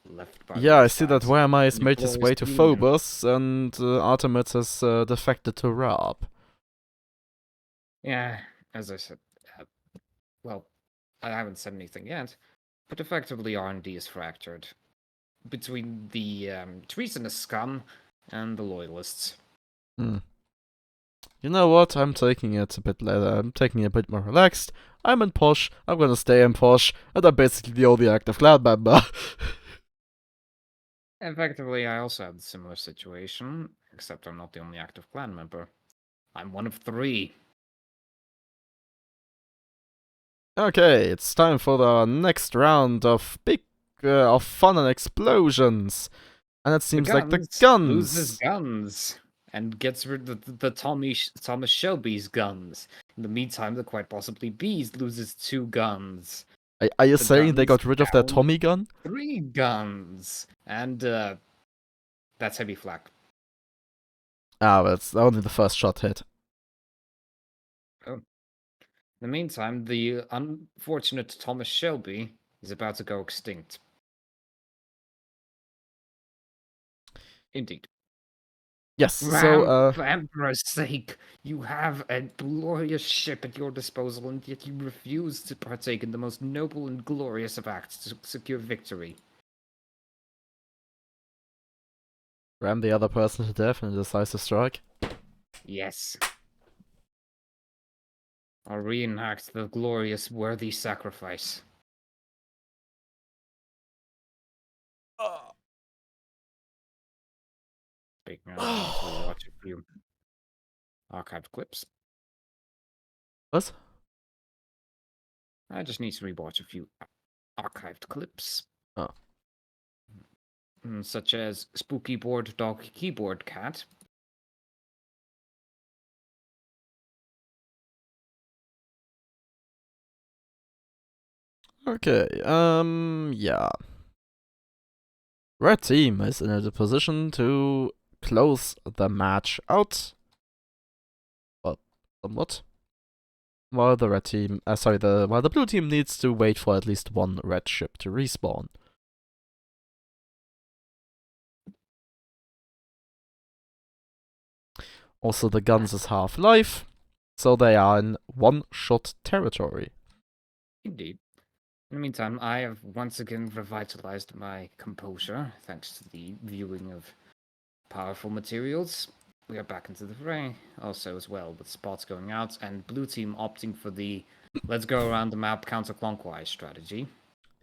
Left by Yeah, I see that Rostad. Where has made his Glorious way to Union. Phobos, and Artemis has defected to Rab. Yeah, as I said, well, I haven't said anything yet, but effectively R&D is fractured between the treasonous scum and the loyalists. Hmm. You know what? I'm taking it a bit later. I'm taking it a bit more relaxed. I'm in Posh. I'm gonna stay in Posh, and I'm basically the only active clan member. Effectively, I also have a similar situation, except I'm not the only active clan member. I'm one of 3. Okay, it's time for the next round of of fun and explosions. And it seems like the Loses guns. guns and gets rid of the Thomas Shelby's guns. In the meantime, the quite possibly Bees loses 2 guns. Are you The saying they guns got rid of their down Tommy gun? 3 guns. And that's heavy flak. Ah, but it's only the first shot hit. Oh. In the meantime, the unfortunate Thomas Shelby is about to go extinct. Indeed. Yes, For Emperor's sake, you have a glorious ship at your disposal, and yet you refuse to partake in the most noble and glorious of acts to secure victory. ram the other person to death in a decisive strike. Yes. I'll reenact the glorious, worthy sacrifice. Speaking of, I need to rewatch a few archived clips. What? I just need to rewatch a few archived clips. Oh. Such as Spooky Board Dog Keyboard Cat, Okay, yeah. Red team is in a position to close the match out. Well, somewhat. While the red team, while the blue team needs to wait for at least one red ship to respawn. Also, the guns is half-life, so they are in one-shot territory. Indeed. In the meantime, I have once again revitalized my composure thanks to the viewing of powerful materials. We are back into the fray, also as well, with spots going out, and blue team opting for the let's go around the map counterclockwise strategy.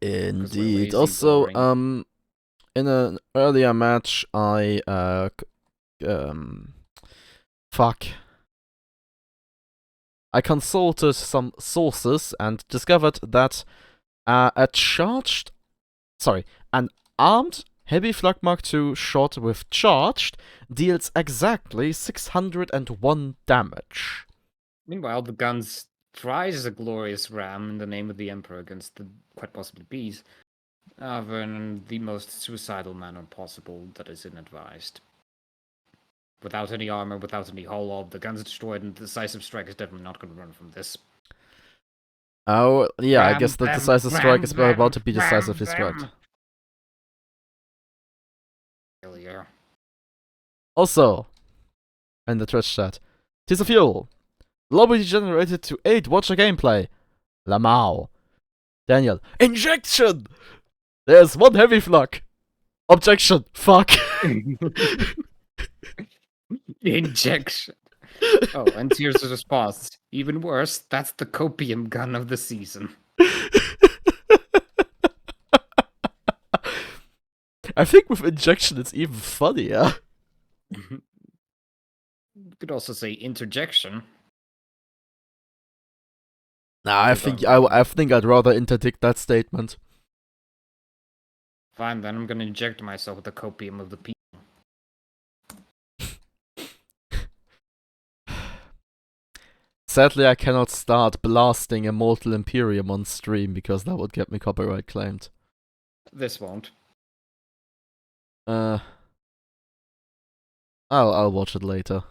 Indeed. Lazy, Also, boring. in an earlier match, fuck. I consulted some sources and discovered that an armed heavy flak Mark II shot with charged deals exactly 601 damage. Meanwhile, the guns tries a glorious ram in the name of the Emperor against the quite possibly bees, however, in the most suicidal manner possible that is inadvised. Without any armor, without any hull, all the guns destroyed, and the decisive strike is definitely not going to run from this. Oh, yeah, I guess the Ram decisive strike is them, about to be ram decisively struck. Failure. Also, in the Twitch chat, Tears of Fuel. Lobby generated to aid watcher gameplay. Lamau. Daniel. Injection! There's one heavy flak. Objection. Fuck. Injection. Oh, and Tears of response. Even worse, that's the copium gun of the season. I think with injection it's even funnier. You could also say interjection. Nah, I think I'd rather interdict that statement. Fine, then I'm gonna inject myself with the copium of the people. Sadly, I cannot start blasting Immortal Imperium on stream because that would get me copyright claimed. This won't. I'll watch it later.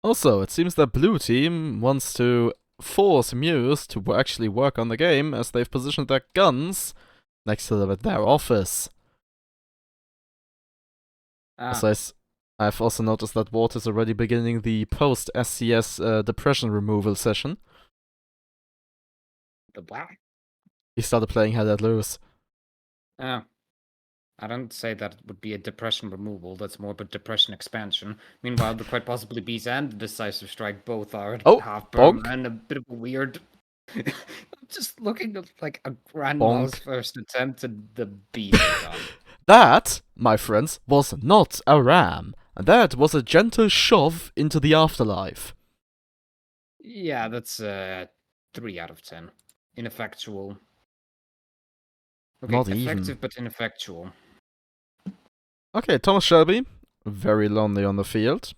Also, it seems that blue team wants to force Muse to actually work on the game as they've positioned their guns next to their office. I've also noticed that Ward is already beginning the post-SCS depression removal session. The black? He started playing Hell Let Loose. I don't say that would be a depression removal, that's more of a depression expansion. Meanwhile, the quite possibly bees and the decisive strike both are half perm and a bit of a weird. Just looking at like a grandma's first attempt at the bees are done. That, my friends, was not a ram. That was a gentle shove into the afterlife. Yeah, that's 3 out of 10. Ineffectual. Okay, Not effective even. but ineffectual. Okay, Thomas Shelby, very lonely on the field.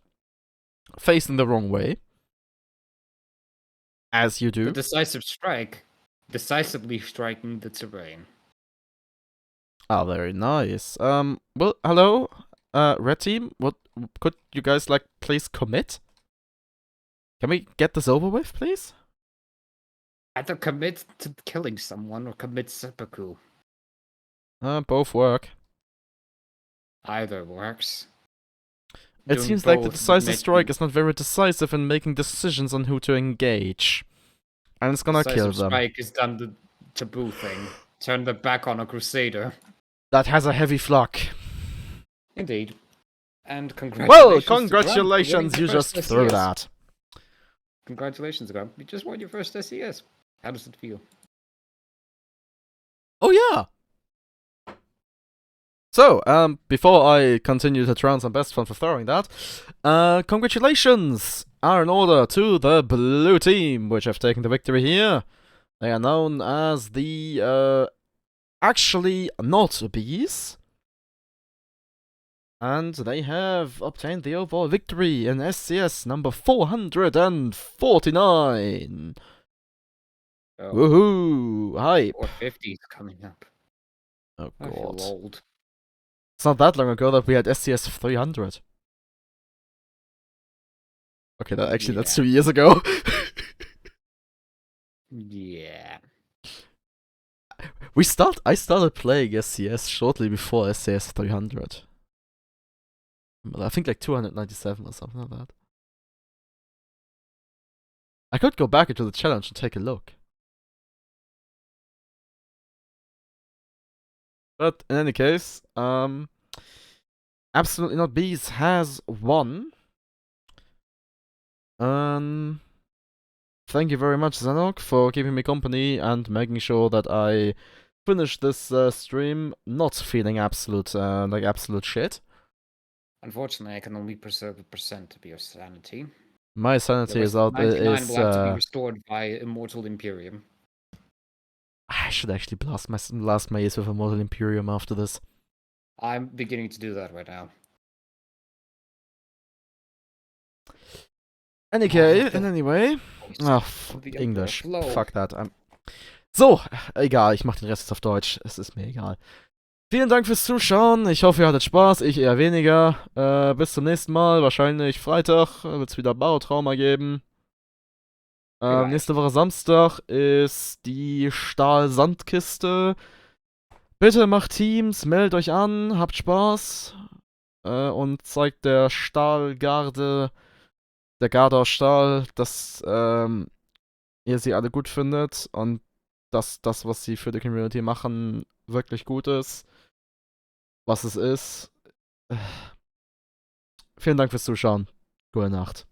Facing the wrong way. As you do. The decisive strike, decisively striking the terrain. Ah, very nice. Well, hello, red team. What could you guys please commit? Can we get this over with, please? Either commit to killing someone or commit seppuku. Both work. Either works. It seems like the decisive strike is not very decisive in making decisions on who to engage. And it's gonna kill them. Strike has done the taboo thing. Turned their back on a crusader. That has a heavy flak. Indeed. And congratulations. Well, congratulations, you just threw that. Congratulations, Grump. You just won your first SES. How does it feel? Oh, yeah. So, before I continue to trounce on Best Fun for throwing that, congratulations are in order to the blue team, which have taken the victory here. They are known as the, actually not bees. And they have obtained the overall victory in SCS number 449. Oh, Woohoo! Hype! 450 is coming up. Oh I feel god. old. It's not that long ago that we had SCS 300. Okay, that's 2 years ago. Yeah. I started playing SCS shortly before SCS 300. I think like 297 or something like that. I could go back into the challenge and take a look. But in any case, Absolutely Not Bees has won. Thank you very much, Zennoch, for keeping me company and making sure that I finish this stream not feeling absolute shit. Unfortunately, I can only preserve 1% of your sanity. My The sanity rest is of out. 99 will have to be restored by Immortal Imperium. I should actually blast my ears with Immortal Imperium after this. I'm beginning to do that right now. Anyway. Englisch. Fuck that. So, egal, ich mach den Rest jetzt auf Deutsch. Es ist mir egal. Vielen Dank fürs Zuschauen. Ich hoffe, ihr hattet Spaß. Ich eher weniger. Bis zum nächsten Mal. Wahrscheinlich Freitag wird es wieder Bautrauma geben. Nächste Woche Samstag ist die Stahl-Sandkiste. Bitte macht Teams, meldet euch an, habt Spaß. Und zeigt der Stahlgarde, der Garde aus Stahl, dass ihr sie alle gut findet und dass das, was sie für die Community machen, wirklich gut ist. Was es ist. Vielen Dank fürs Zuschauen. Gute Nacht.